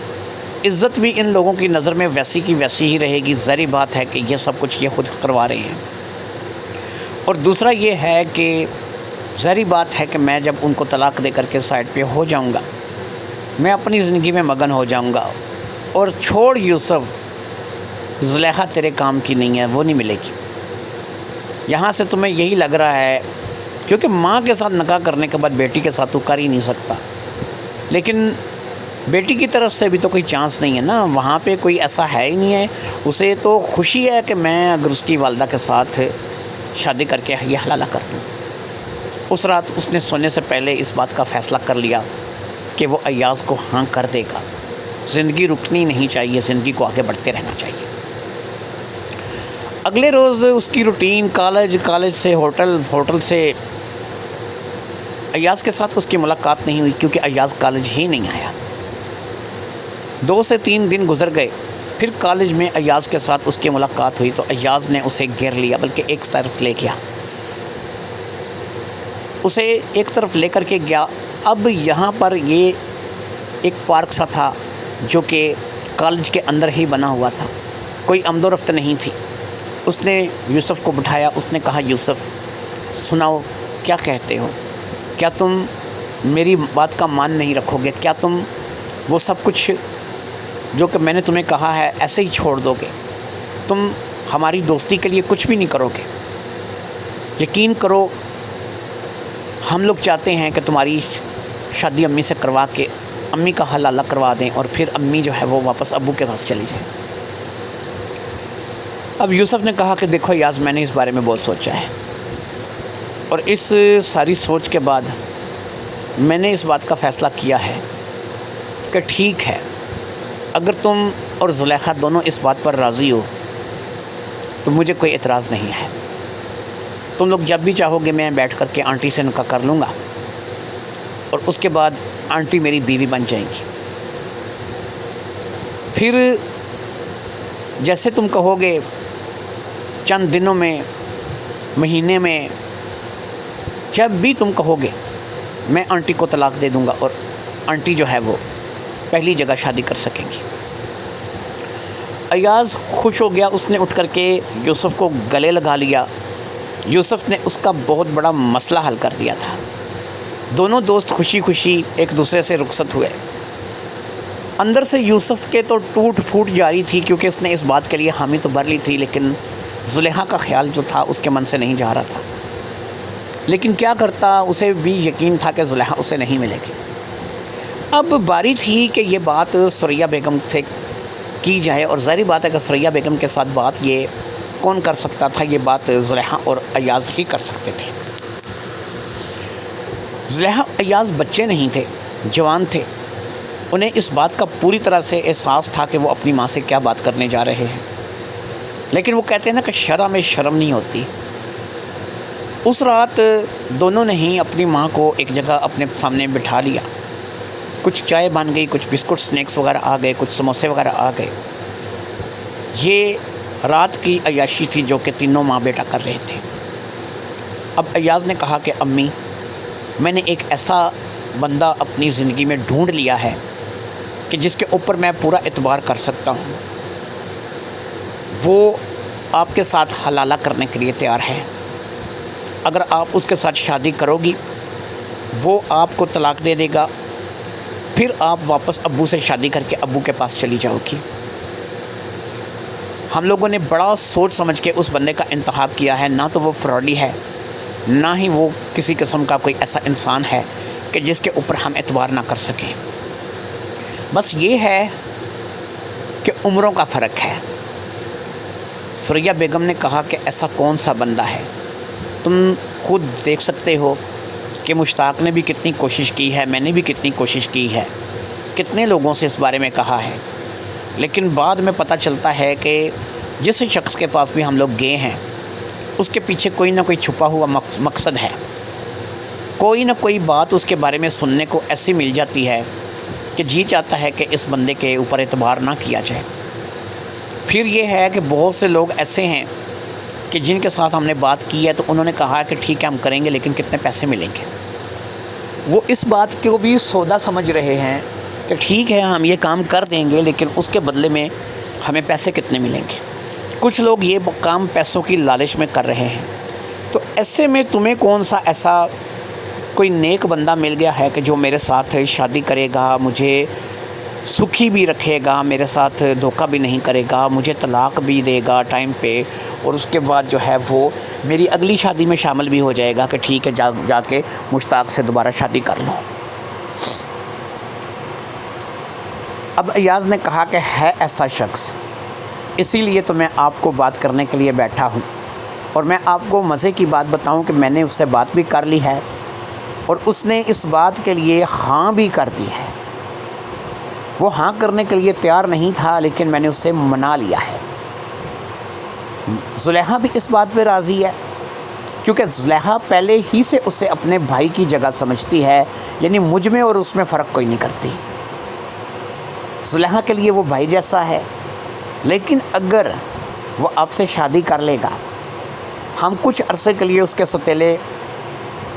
عزت بھی ان لوگوں کی نظر میں ویسی کی ویسی ہی رہے گی۔ ظاہری بات ہے کہ یہ سب کچھ یہ خود کروا رہے ہیں، اور دوسرا یہ ہے کہ ظاہری بات ہے کہ میں جب ان کو طلاق دے کر کے سائڈ پہ ہو جاؤں گا، میں اپنی زندگی میں مگن ہو جاؤں گا، اور چھوڑ یوسف، زلیخا تیرے کام کی نہیں ہے، وہ نہیں ملے گی۔ یہاں سے تمہیں یہی لگ رہا ہے کیونکہ ماں کے ساتھ نکاح کرنے کے بعد بیٹی کے ساتھ تو کر ہی نہیں سکتا، لیکن بیٹی کی طرف سے بھی تو کوئی چانس نہیں ہے نا، وہاں پہ کوئی ایسا ہے ہی نہیں ہے۔ اسے تو خوشی ہے کہ میں اگر اس کی والدہ کے ساتھ شادی کر کے یہ حلالہ کر دوں۔ اس رات اس نے سونے سے پہلے اس بات کا فیصلہ کر لیا کہ وہ ایاز کو ہاں کر دے گا۔ زندگی رکنی نہیں چاہیے، زندگی کو آگے بڑھتے رہنا چاہیے۔ اگلے روز اس کی روٹین، کالج سے ہوٹل سے ایاز کے ساتھ اس کی ملاقات نہیں ہوئی کیونکہ ایاز کالج ہی نہیں آیا۔ 2 سے 3 دن گزر گئے، پھر کالج میں ایاز کے ساتھ اس کی ملاقات ہوئی تو ایاز نے اسے گھیر لیا، بلکہ ایک طرف لے گیا، اسے ایک طرف لے کر کے گیا۔ اب یہاں پر یہ ایک پارک سا تھا جو کہ کالج کے اندر ہی بنا ہوا تھا، کوئی آمد و رفت نہیں تھی۔ اس نے یوسف کو بٹھایا، اس نے کہا یوسف سناؤ کیا کہتے ہو؟ کیا تم میری بات کا مان نہیں رکھو گے؟ کیا تم وہ سب کچھ جو کہ میں نے تمہیں کہا ہے ایسے ہی چھوڑ دو گے؟ تم ہماری دوستی کے لیے کچھ بھی نہیں کرو گے؟ یقین کرو، ہم لوگ چاہتے ہیں کہ تمہاری شادی امی سے کروا کے امی کا حلالہ کروا دیں اور پھر امی جو ہے وہ واپس ابو کے پاس چلی جائیں۔ اب یوسف نے کہا کہ دیکھو ایاز، میں نے اس بارے میں بہت سوچا ہے، اور اس ساری سوچ کے بعد میں نے اس بات کا فیصلہ کیا ہے کہ ٹھیک ہے، اگر تم اور زلیخا دونوں اس بات پر راضی ہو تو مجھے کوئی اعتراض نہیں ہے۔ تم لوگ جب بھی چاہو گے میں بیٹھ کر کے آنٹی سے نکاح کر لوں گا، اور اس کے بعد آنٹی میری بیوی بن جائیں گی۔ پھر جیسے تم کہو گے، چند دنوں میں، مہینے میں، جب بھی تم کہو گے میں آنٹی کو طلاق دے دوں گا، اور آنٹی جو ہے وہ پہلی جگہ شادی کر سکیں گی۔ ایاز خوش ہو گیا، اس نے اٹھ کر کے یوسف کو گلے لگا لیا۔ یوسف نے اس کا بہت بڑا مسئلہ حل کر دیا تھا۔ دونوں دوست خوشی خوشی ایک دوسرے سے رخصت ہوئے۔ اندر سے یوسف کے تو ٹوٹ پھوٹ جاری تھی کیونکہ اس نے اس بات کے لیے حامی تو بھر لی تھی، لیکن زلیخا کا خیال جو تھا اس کے من سے نہیں جا رہا تھا۔ لیکن کیا کرتا، اسے بھی یقین تھا کہ زلیخا اسے نہیں ملے گی۔ اب باری تھی کہ یہ بات ثریا بیگم سے کی جائے، اور ظاہری بات ہے کہ ثریا بیگم کے ساتھ بات یہ کون کر سکتا تھا؟ یہ بات زلیخا اور ایاز ہی کر سکتے تھے۔ زلیخا ایاز بچے نہیں تھے، جوان تھے، انہیں اس بات کا پوری طرح سے احساس تھا کہ وہ اپنی ماں سے کیا بات کرنے جا رہے ہیں، لیکن وہ کہتے ہیں نا کہ شرع میں شرم نہیں ہوتی۔ اس رات دونوں نے ہی اپنی ماں کو ایک جگہ اپنے سامنے بٹھا لیا، کچھ چائے بن گئی، کچھ بسکٹ سنیکس وغیرہ آ گئے، کچھ سموسے وغیرہ آ گئے۔ یہ رات کی عیاشی تھی جو کہ تینوں ماں بیٹا کر رہے تھے۔ اب ایاز نے کہا کہ امی، میں نے ایک ایسا بندہ اپنی زندگی میں ڈھونڈ لیا ہے کہ جس کے اوپر میں پورا اعتبار کر سکتا ہوں، وہ آپ کے ساتھ حلالہ کرنے کے لیے تیار ہے۔ اگر آپ اس کے ساتھ شادی کرو گی، وہ آپ کو طلاق دے دے گا، پھر آپ واپس ابو سے شادی کر کے ابو کے پاس چلی جاؤ گی۔ ہم لوگوں نے بڑا سوچ سمجھ کے اس بندے کا انتخاب کیا ہے، نہ تو وہ فراڈی ہے، نہ ہی وہ کسی قسم کا کوئی ایسا انسان ہے کہ جس کے اوپر ہم اعتبار نہ کر سکیں۔ بس یہ ہے کہ عمروں کا فرق ہے۔ ثریا بیگم نے کہا کہ ایسا کون سا بندہ ہے؟ تم خود دیکھ سکتے ہو کہ مشتاق نے بھی کتنی کوشش کی ہے، میں نے بھی کتنی کوشش کی ہے، کتنے لوگوں سے اس بارے میں کہا ہے، لیکن بعد میں پتہ چلتا ہے کہ جس شخص کے پاس بھی ہم لوگ گئے ہیں اس کے پیچھے کوئی نہ کوئی چھپا ہوا مقصد ہے، کوئی نہ کوئی بات اس کے بارے میں سننے کو ایسی مل جاتی ہے کہ جی چاہتا ہے کہ اس بندے کے اوپر اعتبار نہ کیا جائے۔ پھر یہ ہے کہ بہت سے لوگ ایسے ہیں کہ جن کے ساتھ ہم نے بات کی ہے تو انہوں نے کہا کہ ٹھیک ہے ہم کریں گے، لیکن کتنے پیسے ملیں گے؟ وہ اس بات کو بھی سودا سمجھ رہے ہیں کہ ٹھیک ہے ہم یہ کام کر دیں گے، لیکن اس کے بدلے میں ہمیں پیسے کتنے ملیں گے؟ کچھ لوگ یہ کام پیسوں کی لالچ میں کر رہے ہیں۔ تو ایسے میں تمہیں کون سا ایسا کوئی نیک بندہ مل گیا ہے کہ جو میرے ساتھ شادی کرے گا، مجھے سکھی بھی رکھے گا، میرے ساتھ دھوکہ بھی نہیں کرے گا، مجھے طلاق بھی دے گا ٹائم پہ، اور اس کے بعد جو ہے وہ میری اگلی شادی میں شامل بھی ہو جائے گا کہ ٹھیک ہے جا کے مشتاق سے دوبارہ شادی کر لو۔ اب ایاز نے کہا کہ ہے ایسا شخص، اسی لیے تو میں آپ کو بات کرنے کے لیے بیٹھا ہوں، اور میں آپ کو مزے کی بات بتاؤں کہ میں نے اس سے بات بھی کر لی ہے اور اس نے اس بات کے لیے ہاں بھی کر دی ہے۔ وہ ہاں کرنے کے لیے تیار نہیں تھا، لیکن میں نے اسے منا لیا ہے۔ زلیخا بھی اس بات پہ راضی ہے، کیونکہ زلیخا پہلے ہی سے اسے اپنے بھائی کی جگہ سمجھتی ہے، یعنی مجھ میں اور اس میں فرق کوئی نہیں کرتی۔ زلیخا کے لیے وہ بھائی جیسا ہے، لیکن اگر وہ آپ سے شادی کر لے گا، ہم کچھ عرصے کے لیے اس کے ستیلے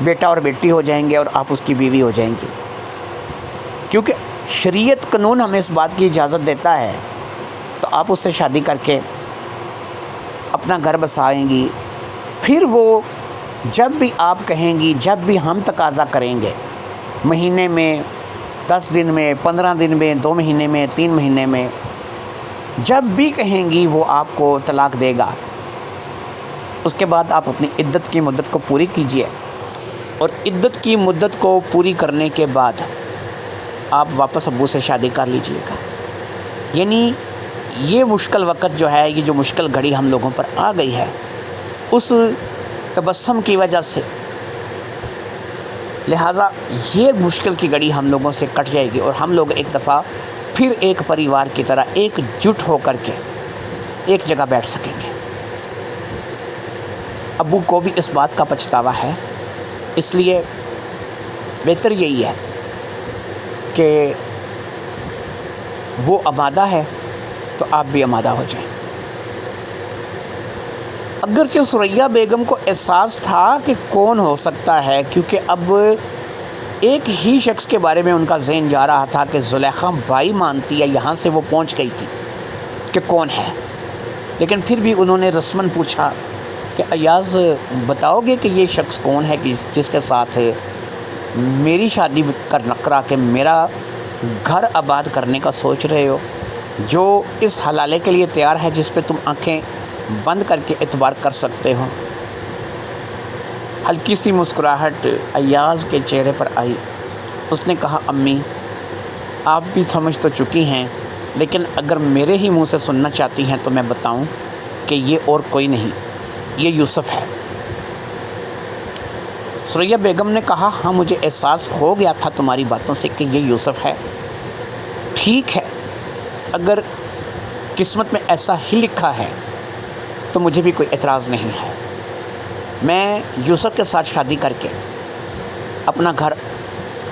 بیٹا اور بیٹی ہو جائیں گے اور آپ اس کی بیوی ہو جائیں گی، کیونکہ شریعت قانون ہمیں اس بات کی اجازت دیتا ہے۔ تو آپ اس سے شادی کر کے اپنا گھر بسائیں گی، پھر وہ جب بھی آپ کہیں گی، جب بھی ہم تقاضا کریں گے، مہینے میں، 10 دن میں، 15 دن میں، 2 مہینے میں، 3 مہینے میں، جب بھی کہیں گی وہ آپ کو طلاق دے گا۔ اس کے بعد آپ اپنی عدت کی مدت کو پوری کیجئے، اور عدت کی مدت کو پوری کرنے کے بعد آپ واپس ابو سے شادی کر لیجئے گا۔ یعنی یہ مشکل وقت جو ہے، یہ جو مشکل گھڑی ہم لوگوں پر آ گئی ہے، اس تبسم کی وجہ سے، لہٰذا یہ مشکل کی گھڑی ہم لوگوں سے کٹ جائے گی، اور ہم لوگ ایک دفعہ پھر ایک پریوار کی طرح ایک جٹ ہو کر کے ایک جگہ بیٹھ سکیں گے۔ ابو کو بھی اس بات کا پچھتاوا ہے، اس لیے بہتر یہی ہے کہ وہ آمادہ ہے تو آپ بھی آمادہ ہو جائیں۔ اگرچہ ثریا بیگم کو احساس تھا کہ کون ہو سکتا ہے، کیونکہ اب ایک ہی شخص کے بارے میں ان کا ذہن جا رہا تھا کہ زلیخا بھائی مانتی ہے، یہاں سے وہ پہنچ گئی تھی کہ کون ہے، لیکن پھر بھی انہوں نے رسماً پوچھا کہ ایاز بتاؤ گے کہ یہ شخص کون ہے جس کے ساتھ میری شادی کرا کے میرا گھر آباد کرنے کا سوچ رہے ہو، جو اس حلالے کے لیے تیار ہے، جس پہ تم آنکھیں بند کر کے اعتبار کر سکتے ہو۔ ہلکی سی مسکراہٹ ایاز کے چہرے پر آئی۔ اس نے کہا امی، آپ بھی سمجھ تو چکی ہیں، لیکن اگر میرے ہی منہ سے سننا چاہتی ہیں تو میں بتاؤں کہ یہ اور کوئی نہیں، یہ یوسف ہے۔ ثریا بیگم نے کہا ہاں مجھے احساس ہو گیا تھا تمہاری باتوں سے کہ یہ یوسف ہے۔ ٹھیک ہے، اگر قسمت میں ایسا ہی لکھا ہے تو مجھے بھی کوئی اعتراض نہیں ہے۔ میں یوسف کے ساتھ شادی کر کے اپنا گھر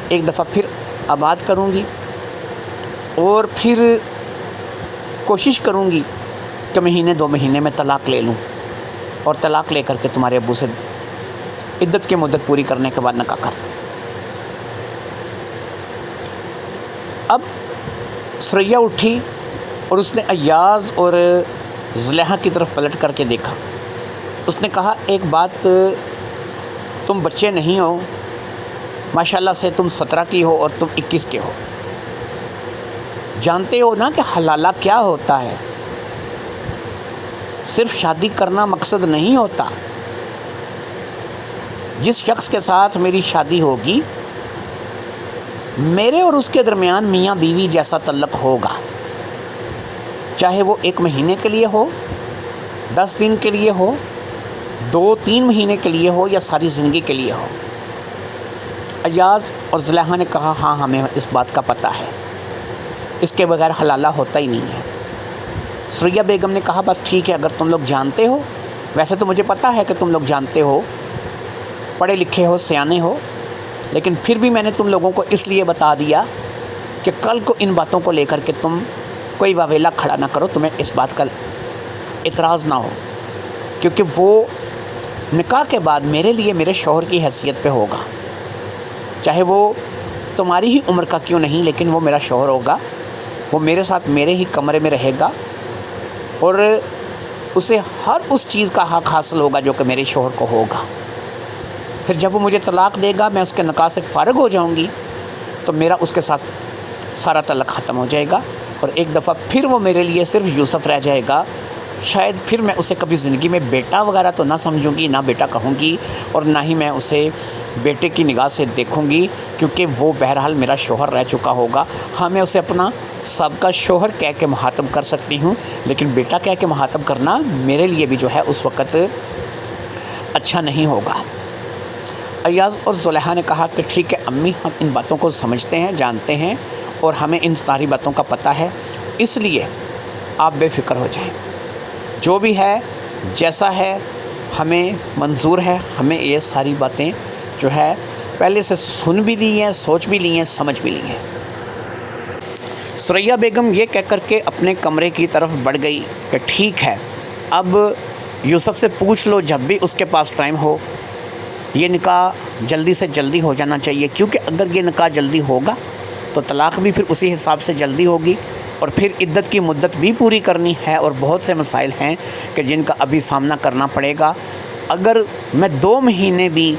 ایک دفعہ پھر آباد کروں گی، اور پھر کوشش کروں گی کہ مہینے 2 مہینے میں طلاق لے لوں اور طلاق لے کر کے تمہارے ابو سے عدت کی مدت پوری کرنے کے بعد نکاح کر۔ اب ثریا اٹھی اور اس نے ایاز اور زلیخا کی طرف پلٹ کر کے دیکھا۔ اس نے کہا ایک بات، تم بچے نہیں ہو، ماشاءاللہ سے تم 17 کی ہو اور تم 21 کے ہو، جانتے ہو نا کہ حلالہ کیا ہوتا ہے؟ صرف شادی کرنا مقصد نہیں ہوتا۔ جس شخص کے ساتھ میری شادی ہوگی میرے اور اس کے درمیان میاں بیوی جیسا تعلق ہوگا، چاہے وہ 1 مہینے کے لیے ہو، 10 دن کے لیے ہو، 2-3 مہینے کے لیے ہو یا ساری زندگی کے لیے ہو۔ ایاز اور زلیخا نے کہا ہاں ہمیں اس بات کا پتہ ہے، اس کے بغیر حلالہ ہوتا ہی نہیں ہے۔ ثریا بیگم نے کہا بس ٹھیک ہے، اگر تم لوگ جانتے ہو، ویسے تو مجھے پتہ ہے کہ تم لوگ جانتے ہو، پڑھے لکھے ہو، سیانے ہو، لیکن پھر بھی میں نے تم لوگوں کو اس لیے بتا دیا کہ کل کو ان باتوں کو لے کر کے تم کوئی واویلا کھڑا نہ کرو، تمہیں اس بات کا اعتراض نہ ہو، کیونکہ وہ نکاح کے بعد میرے لیے میرے شوہر کی حیثیت پہ ہوگا، چاہے وہ تمہاری ہی عمر کا کیوں نہیں، لیکن وہ میرا شوہر ہوگا، وہ میرے ساتھ میرے ہی کمرے میں رہے گا اور اسے ہر اس چیز کا حق حاصل ہوگا جو کہ میرے شوہر کو ہوگا۔ پھر جب وہ مجھے طلاق دے گا، میں اس کے نکاح سے فارغ ہو جاؤں گی تو میرا اس کے ساتھ سارا تعلق ختم ہو جائے گا اور ایک دفعہ پھر وہ میرے لیے صرف یوسف رہ جائے گا۔ شاید پھر میں اسے کبھی زندگی میں بیٹا وغیرہ تو نہ سمجھوں گی، نہ بیٹا کہوں گی، اور نہ ہی میں اسے بیٹے کی نگاہ سے دیکھوں گی، کیونکہ وہ بہرحال میرا شوہر رہ چکا ہوگا۔ ہاں میں اسے اپنا سابقہ شوہر کہہ کے مخاطب کر سکتی ہوں، لیکن بیٹا کہہ کے مخاطب کرنا میرے لیے بھی جو ہے اس وقت اچھا نہیں ہوگا۔ ایاز اور زلیخا نے کہا کہ ٹھیک ہے امی، ہم ان باتوں کو سمجھتے ہیں، جانتے ہیں اور ہمیں ان ساری باتوں کا پتہ ہے، اس لیے آپ بے فکر ہو جائیں، جو بھی ہے جیسا ہے ہمیں منظور ہے، ہمیں یہ ساری باتیں جو ہے پہلے سے سن بھی لی ہیں، سوچ بھی لی ہیں، سمجھ بھی لی ہیں۔ ثریا بیگم یہ کہہ کر کے اپنے کمرے کی طرف بڑھ گئی کہ ٹھیک ہے، اب یوسف سے پوچھ لو جب بھی اس کے پاس ٹائم ہو، یہ نکاح جلدی سے جلدی ہو جانا چاہیے، کیونکہ اگر یہ نکاح جلدی ہوگا تو طلاق بھی پھر اسی حساب سے جلدی ہوگی اور پھر عدت کی مدت بھی پوری کرنی ہے اور بہت سے مسائل ہیں کہ جن کا ابھی سامنا کرنا پڑے گا۔ اگر میں 2 مہینے بھی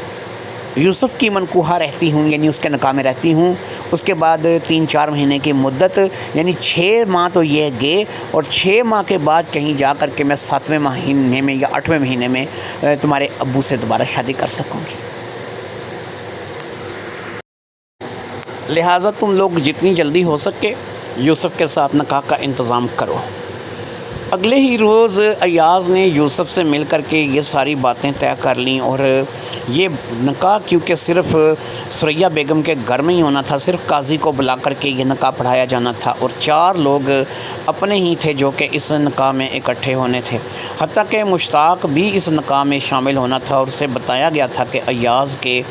یوسف کی منکوحہ رہتی ہوں، یعنی اس کے نکاح میں رہتی ہوں، اس کے بعد 3-4 مہینے کی مدت، یعنی 6 ماہ تو یہ گئے، اور 6 ماہ کے بعد کہیں جا کر کے میں 7ویں مہینے میں یا 8ویں مہینے میں تمہارے ابو سے دوبارہ شادی کر سکوں گی۔ لہٰذا تم لوگ جتنی جلدی ہو سکے یوسف کے ساتھ نکاح کا انتظام کرو۔ اگلے ہی روز ایاز نے یوسف سے مل کر کے یہ ساری باتیں طے کر لیں، اور یہ نکاح کیونکہ صرف ثریا بیگم کے گھر میں ہی ہونا تھا، صرف قاضی کو بلا کر کے یہ نکاح پڑھایا جانا تھا، اور 4 لوگ اپنے ہی تھے جو کہ اس نکاح میں اکٹھے ہونے تھے، حتیٰ کہ مشتاق بھی اس نکاح میں شامل ہونا تھا، اور اسے بتایا گیا تھا کہ ایاز کے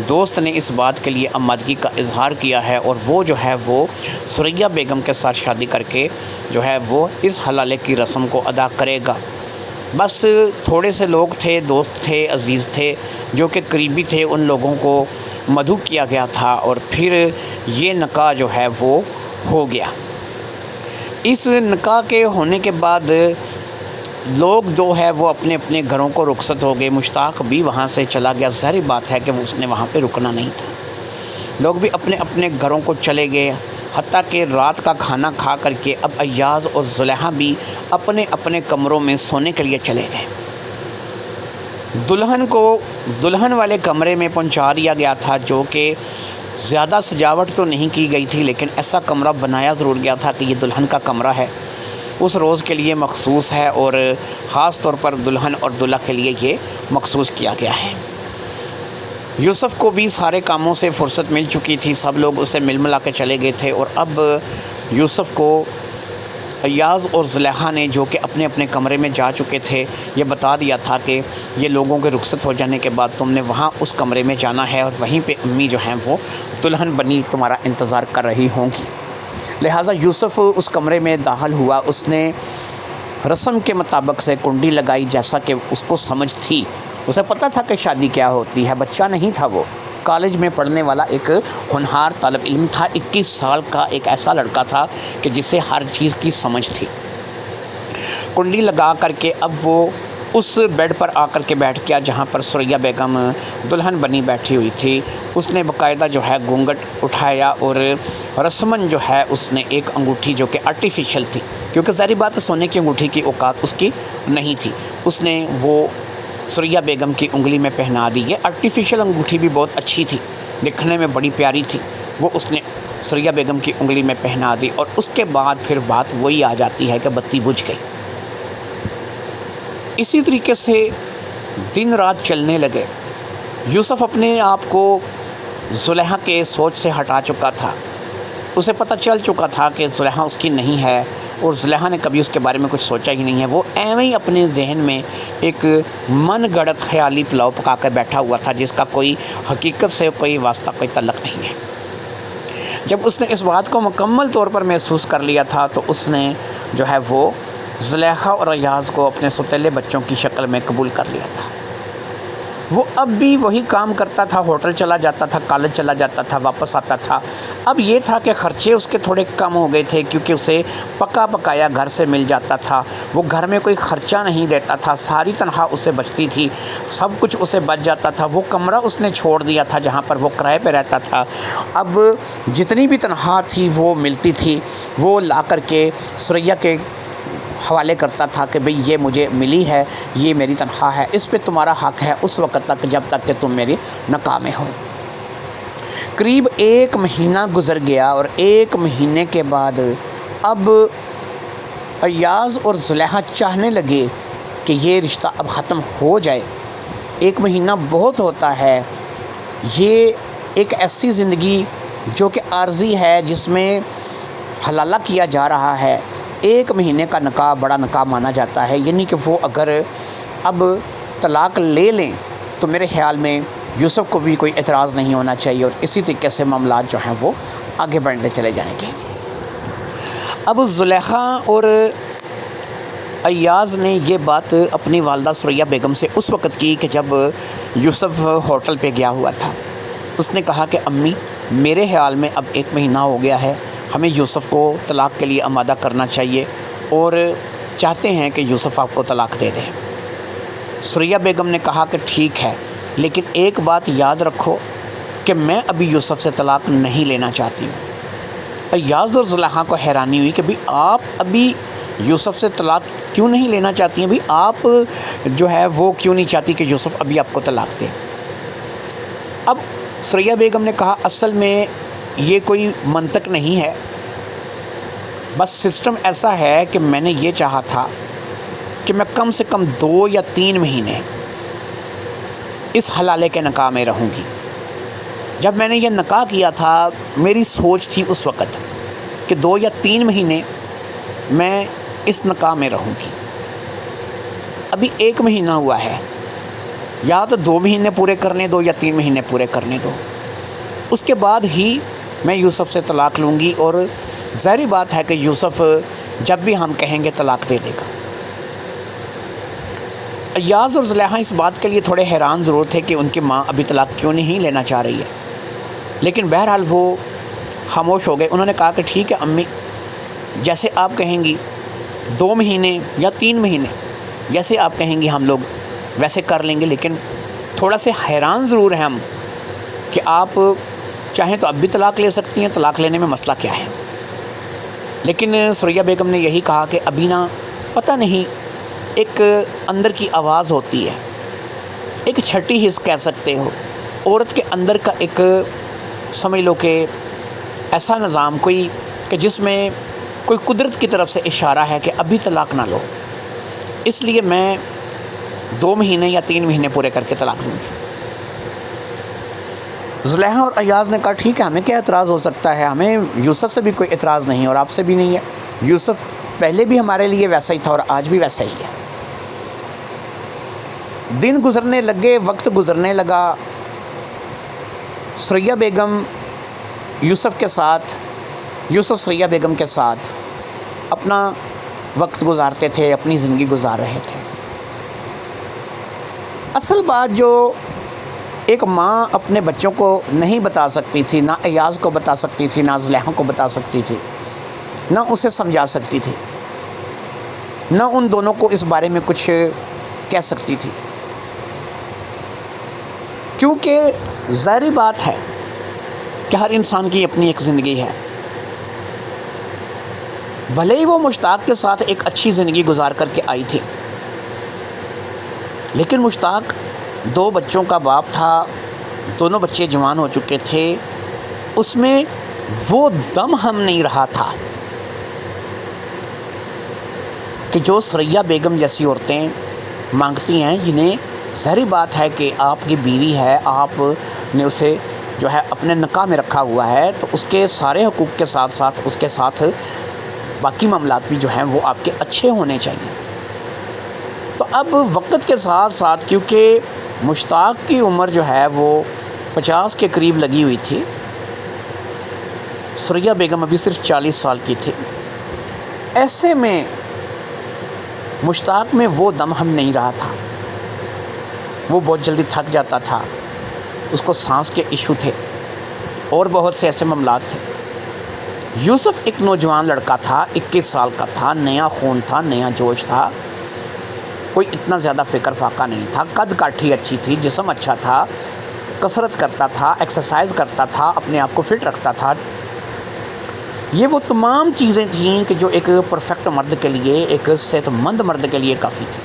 دوست نے اس بات کے لیے آمادگی کا اظہار کیا ہے، اور وہ جو ہے وہ ثریا بیگم کے ساتھ شادی کر کے جو ہے وہ اس حلالے کی رسم کو ادا کرے گا۔ بس تھوڑے سے لوگ تھے، دوست تھے، عزیز تھے، جو کہ قریبی تھے، ان لوگوں کو مدعو کیا گیا تھا، اور پھر یہ نکاح جو ہے وہ ہو گیا۔ اس نکاح کے ہونے کے بعد لوگ جو ہے وہ اپنے اپنے گھروں کو رخصت ہو گئے، مشتاق بھی وہاں سے چلا گیا، ظاہری بات ہے کہ اس نے وہاں پہ رکنا نہیں تھا، لوگ بھی اپنے اپنے گھروں کو چلے گئے، حتیٰ کہ رات کا کھانا کھا کر کے اب ایاز اور زلیخا بھی اپنے اپنے کمروں میں سونے کے لیے چلے گئے۔ دلہن کو دلہن والے کمرے میں پہنچا دیا گیا تھا، جو کہ زیادہ سجاوٹ تو نہیں کی گئی تھی، لیکن ایسا کمرہ بنایا ضرور گیا تھا کہ یہ دلہن کا کمرہ ہے، اس روز کے لیے مخصوص ہے، اور خاص طور پر دلہن اور دلہا کے لیے یہ مخصوص کیا گیا ہے۔ یوسف کو بھی سارے کاموں سے فرصت مل چکی تھی، سب لوگ اسے مل ملا کے چلے گئے تھے، اور اب یوسف کو ایاز اور زلیخا نے، جو کہ اپنے اپنے کمرے میں جا چکے تھے، یہ بتا دیا تھا کہ یہ لوگوں کے رخصت ہو جانے کے بعد تم نے وہاں اس کمرے میں جانا ہے، اور وہیں پہ امی جو ہیں وہ دلہن بنی تمہارا انتظار کر رہی ہوں گی۔ لہٰذا یوسف اس کمرے میں داخل ہوا، اس نے رسم کے مطابق سے کنڈی لگائی جیسا کہ اس کو سمجھ تھی. اسے پتہ تھا کہ شادی کیا ہوتی ہے. بچہ نہیں تھا، وہ کالج میں پڑھنے والا ایک ہونہار طالب علم تھا. 21 سال کا ایک ایسا لڑکا تھا کہ جسے ہر چیز کی سمجھ تھی. کنڈی لگا کر کے اب وہ اس بیڈ پر آ کر کے بیٹھ گیا جہاں پر ثریا بیگم دلہن بنی بیٹھی ہوئی تھی. اس نے باقاعدہ جو ہے گھونگھٹ اٹھایا اور رسماً جو ہے اس نے ایک انگوٹھی جو کہ آرٹیفیشل تھی، کیونکہ ظاہری بات ہے سونے کی انگوٹھی کی اوقات اس کی نہیں تھی، اس نے وہ ثریا بیگم کی انگلی میں پہنا دی. یہ آرٹیفیشل انگوٹھی بھی بہت اچھی تھی، دکھنے میں بڑی پیاری تھی. وہ اس نے ثریا بیگم کی انگلی میں پہنا دی اور اس کے بعد پھر بات وہی آ جاتی ہے کہ بتی بجھ گئی. اسی طریقے سے دن رات چلنے لگے. یوسف اپنے آپ کو زلیخا کے سوچ سے ہٹا چکا تھا. اسے پتہ چل چکا تھا کہ زلیخا اس کی نہیں ہے اور زلیخا نے کبھی اس کے بارے میں کچھ سوچا ہی نہیں ہے. وہ ایویں ہی اپنے ذہن میں ایک من گڑت خیالی پلاؤ پکا کر بیٹھا ہوا تھا جس کا کوئی حقیقت سے کوئی واسطہ، کوئی تعلق نہیں ہے. جب اس نے اس بات کو مکمل طور پر محسوس کر لیا تھا تو اس نے جو ہے وہ زلیخا اور ایاز کو اپنے سوتیلے بچوں کی شکل میں قبول کر لیا تھا. وہ اب بھی وہی کام کرتا تھا، ہوٹل چلا جاتا تھا، کالج چلا جاتا تھا، واپس آتا تھا. اب یہ تھا کہ خرچے اس کے تھوڑے کم ہو گئے تھے کیونکہ اسے پکا پکایا گھر سے مل جاتا تھا. وہ گھر میں کوئی خرچہ نہیں دیتا تھا، ساری تنخواہ اسے بچتی تھی، سب کچھ اسے بچ جاتا تھا. وہ کمرہ اس نے چھوڑ دیا تھا جہاں پر وہ کرائے پہ رہتا تھا. اب جتنی بھی تنخواہ تھی وہ ملتی تھی، وہ لا کر کے ثریا کے حوالے کرتا تھا کہ بھئی یہ مجھے ملی ہے، یہ میری تنخواہ ہے، اس پہ تمہارا حق ہے اس وقت تک جب تک کہ تم میری نکاح میں ہو. قریب 1 مہینہ گزر گیا اور 1 مہینے کے بعد اب ایاز اور زلیخا چاہنے لگے کہ یہ رشتہ اب ختم ہو جائے. 1 مہینہ بہت ہوتا ہے. یہ ایک ایسی زندگی جو کہ عارضی ہے جس میں حلالہ کیا جا رہا ہے. 1 مہینے کا نکاح بڑا نکاح مانا جاتا ہے. یعنی کہ وہ اگر اب طلاق لے لیں تو میرے خیال میں یوسف کو بھی کوئی اعتراض نہیں ہونا چاہیے اور اسی طریقے سے معاملات جو ہیں وہ آگے بڑھتے چلے جائیں گے. اب زلیخا اور ایاز نے یہ بات اپنی والدہ ثریا بیگم سے اس وقت کی کہ جب یوسف ہوٹل پہ گیا ہوا تھا. اس نے کہا کہ امی میرے خیال میں اب 1 مہینہ ہو گیا ہے، ہمیں یوسف کو طلاق کے لیے آمادہ کرنا چاہیے اور چاہتے ہیں کہ یوسف آپ کو طلاق دے دیں. ثریا بیگم نے کہا کہ ٹھیک ہے، لیکن ایک بات یاد رکھو کہ میں ابھی یوسف سے طلاق نہیں لینا چاہتی ہوں. ایاز اور زلیخا کو حیرانی ہوئی کہ بھئی آپ ابھی یوسف سے طلاق کیوں نہیں لینا چاہتی ہیں؟ بھئی آپ جو ہے وہ کیوں نہیں چاہتی کہ یوسف ابھی آپ کو طلاق دے؟ اب ثریا بیگم نے کہا اصل میں یہ کوئی منطق نہیں ہے، بس سسٹم ایسا ہے کہ میں نے یہ چاہا تھا کہ میں کم سے کم 2 یا 3 مہینے اس حلالے کے نکاح میں رہوں گی. جب میں نے یہ نکاح کیا تھا میری سوچ تھی اس وقت کہ 2 یا 3 مہینے میں اس نکاح میں رہوں گی. ابھی 1 مہینہ ہوا ہے، یا تو 2 مہینے پورے کرنے دو یا 3 مہینے پورے کرنے دو، اس کے بعد ہی میں یوسف سے طلاق لوں گی. اور ظاہری بات ہے کہ یوسف جب بھی ہم کہیں گے طلاق دے دے گا. ایاز اور زلیخا اس بات کے لیے تھوڑے حیران ضرور تھے کہ ان کی ماں ابھی طلاق کیوں نہیں لینا چاہ رہی ہے، لیکن بہرحال وہ خاموش ہو گئے. انہوں نے کہا کہ ٹھیک ہے امی، جیسے آپ کہیں گی 2 مہینے یا 3 مہینے جیسے آپ کہیں گی ہم لوگ ویسے کر لیں گے. لیکن تھوڑا سے حیران ضرور ہیں ہم کہ آپ چاہیں تو اب بھی طلاق لے سکتی ہیں، طلاق لینے میں مسئلہ کیا ہے. لیکن ثریا بیگم نے یہی کہا کہ ابھی نا پتہ نہیں، ایک اندر کی آواز ہوتی ہے، ایک چھٹی حص کہہ سکتے ہو، عورت کے اندر کا ایک سمجھ لو کہ ایسا نظام کوئی کہ جس میں کوئی قدرت کی طرف سے اشارہ ہے کہ ابھی طلاق نہ لو، اس لیے میں 2 مہینے یا 3 مہینے پورے کر کے طلاق لوں گی. زلیخا اور ایاز نے کہا ٹھیک ہے، ہمیں کیا اعتراض ہو سکتا ہے، ہمیں یوسف سے بھی کوئی اعتراض نہیں اور آپ سے بھی نہیں ہے. یوسف پہلے بھی ہمارے لیے ویسا ہی تھا اور آج بھی ویسا ہی ہے. دن گزرنے لگے، وقت گزرنے لگا. ثریا بیگم یوسف ثریا بیگم کے ساتھ اپنا وقت گزارتے تھے، اپنی زندگی گزار رہے تھے۔ اصل بات جو ایک ماں اپنے بچوں کو نہیں بتا سکتی تھی، نہ ایاز کو بتا سکتی تھی، نہ زلیخا کو بتا سکتی تھی، نہ اسے سمجھا سکتی تھی، نہ ان دونوں کو اس بارے میں کچھ کہہ سکتی تھی، کیونکہ ظاہری بات ہے کہ ہر انسان کی اپنی ایک زندگی ہے۔ بھلے ہی وہ مشتاق کے ساتھ ایک اچھی زندگی گزار کر کے آئی تھی، لیکن مشتاق 2 بچوں کا باپ تھا، دونوں بچے جوان ہو چکے تھے، اس میں وہ دم ہم نہیں رہا تھا کہ جو ثریا بیگم جیسی عورتیں مانگتی ہیں، جنہیں ظاہری بات ہے کہ آپ کی بیوی ہے، آپ نے اسے جو ہے اپنے نکاح میں رکھا ہوا ہے، تو اس کے سارے حقوق کے ساتھ ساتھ اس کے ساتھ باقی معاملات بھی جو ہیں وہ آپ کے اچھے ہونے چاہیے۔ تو اب وقت کے ساتھ ساتھ کیونکہ مشتاق کی عمر جو ہے وہ 50 کے قریب لگی ہوئی تھی، ثریا بیگم ابھی صرف 40 سال کی تھی، ایسے میں مشتاق میں وہ دم ہم نہیں رہا تھا، وہ بہت جلدی تھک جاتا تھا، اس کو سانس کے ایشو تھے اور بہت سے ایسے معاملات تھے۔ یوسف ایک نوجوان لڑکا تھا، 21 سال کا تھا، نیا خون تھا، نیا جوش تھا، کوئی اتنا زیادہ فکر فاقہ نہیں تھا، قد کاٹھی اچھی تھی، جسم اچھا تھا، کسرت کرتا تھا، ایکسرسائز کرتا تھا، اپنے آپ کو فٹ رکھتا تھا۔ یہ وہ تمام چیزیں تھیں کہ جو ایک پرفیکٹ مرد کے لیے، ایک صحت مند مرد کے لیے کافی تھی۔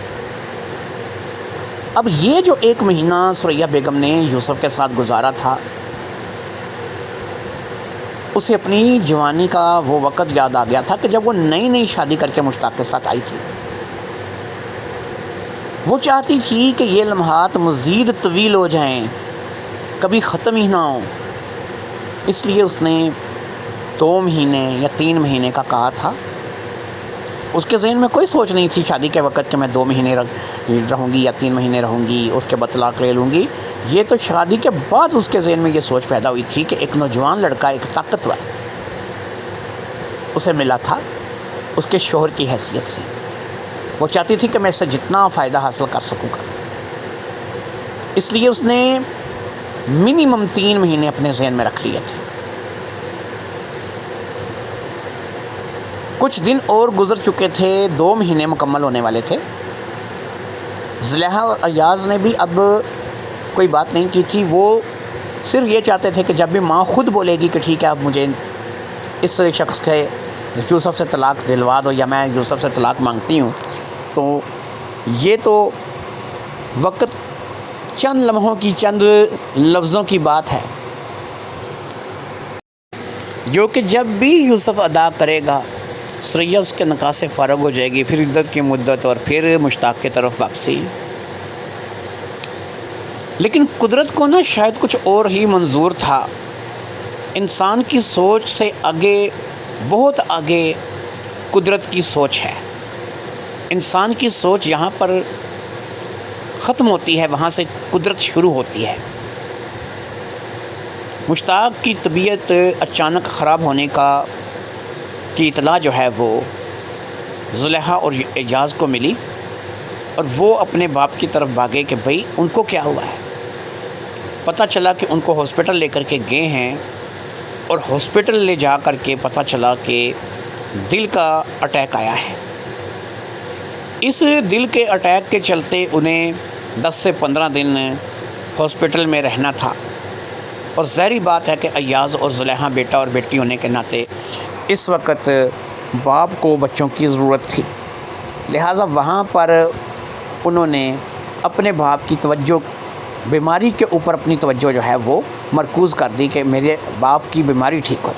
اب یہ جو 1 مہینہ ثریا بیگم نے یوسف کے ساتھ گزارا تھا، اسے اپنی جوانی کا وہ وقت یاد آ گیا تھا کہ جب وہ نئی شادی کر کے مشتاق کے ساتھ آئی تھی۔ وہ چاہتی تھی کہ یہ لمحات مزید طویل ہو جائیں، کبھی ختم ہی نہ ہوں، اس لیے اس نے 2 مہینے یا 3 مہینے کا کہا تھا۔ اس کے ذہن میں کوئی سوچ نہیں تھی شادی کے وقت کہ میں 2 مہینے رہوں گی یا 3 مہینے رہوں گی، اس کے بعد طلاق لے لوں گی۔ یہ تو شادی کے بعد اس کے ذہن میں یہ سوچ پیدا ہوئی تھی کہ ایک نوجوان لڑکا، ایک طاقتور اسے ملا تھا اس کے شوہر کی حیثیت سے۔ وہ چاہتی تھی کہ میں اس سے جتنا فائدہ حاصل کر سکوں گا، اس لیے اس نے منیمم 3 مہینے اپنے ذہن میں رکھ لیے تھے۔ کچھ دن اور گزر چکے تھے، 2 مہینے مکمل ہونے والے تھے۔ زلیخا اور ایاز نے بھی اب کوئی بات نہیں کی تھی، وہ صرف یہ چاہتے تھے کہ جب بھی ماں خود بولے گی کہ ٹھیک ہے اب مجھے اس شخص کے یوسف سے طلاق دلوا دو یا میں یوسف سے طلاق مانگتی ہوں، تو یہ تو وقت چند لمحوں کی، چند لفظوں کی بات ہے، جو کہ جب بھی یوسف ادا کرے گا ثریا اس کے نکاح سے فارغ ہو جائے گی، پھر عدت کی مدت اور پھر مشتاق کی طرف واپسی۔ لیکن قدرت کو شاید کچھ اور ہی منظور تھا۔ انسان کی سوچ سے آگے، بہت آگے قدرت کی سوچ ہے۔ انسان کی سوچ یہاں پر ختم ہوتی ہے، وہاں سے قدرت شروع ہوتی ہے۔ مشتاق کی طبیعت اچانک خراب ہونے کی اطلاع جو ہے وہ زلیخا اور ایاز کو ملی، اور وہ اپنے باپ کی طرف بھاگے کہ بھئی ان کو کیا ہوا ہے۔ پتہ چلا کہ ان کو ہاسپٹل لے کر کے گئے ہیں، اور ہاسپٹل لے جا کر کے پتہ چلا کہ دل کا اٹیک آیا ہے۔ اس دل کے اٹیک کے چلتے انہیں 10 سے 15 دن ہاسپٹل میں رہنا تھا، اور ظاہری بات ہے کہ ایاز اور زلیخا بیٹا اور بیٹی ہونے کے ناطے اس وقت باپ کو بچوں کی ضرورت تھی، لہٰذا وہاں پر انہوں نے اپنے باپ کی توجہ، بیماری کے اوپر اپنی توجہ جو ہے وہ مرکوز کر دی کہ میرے باپ کی بیماری ٹھیک ہو۔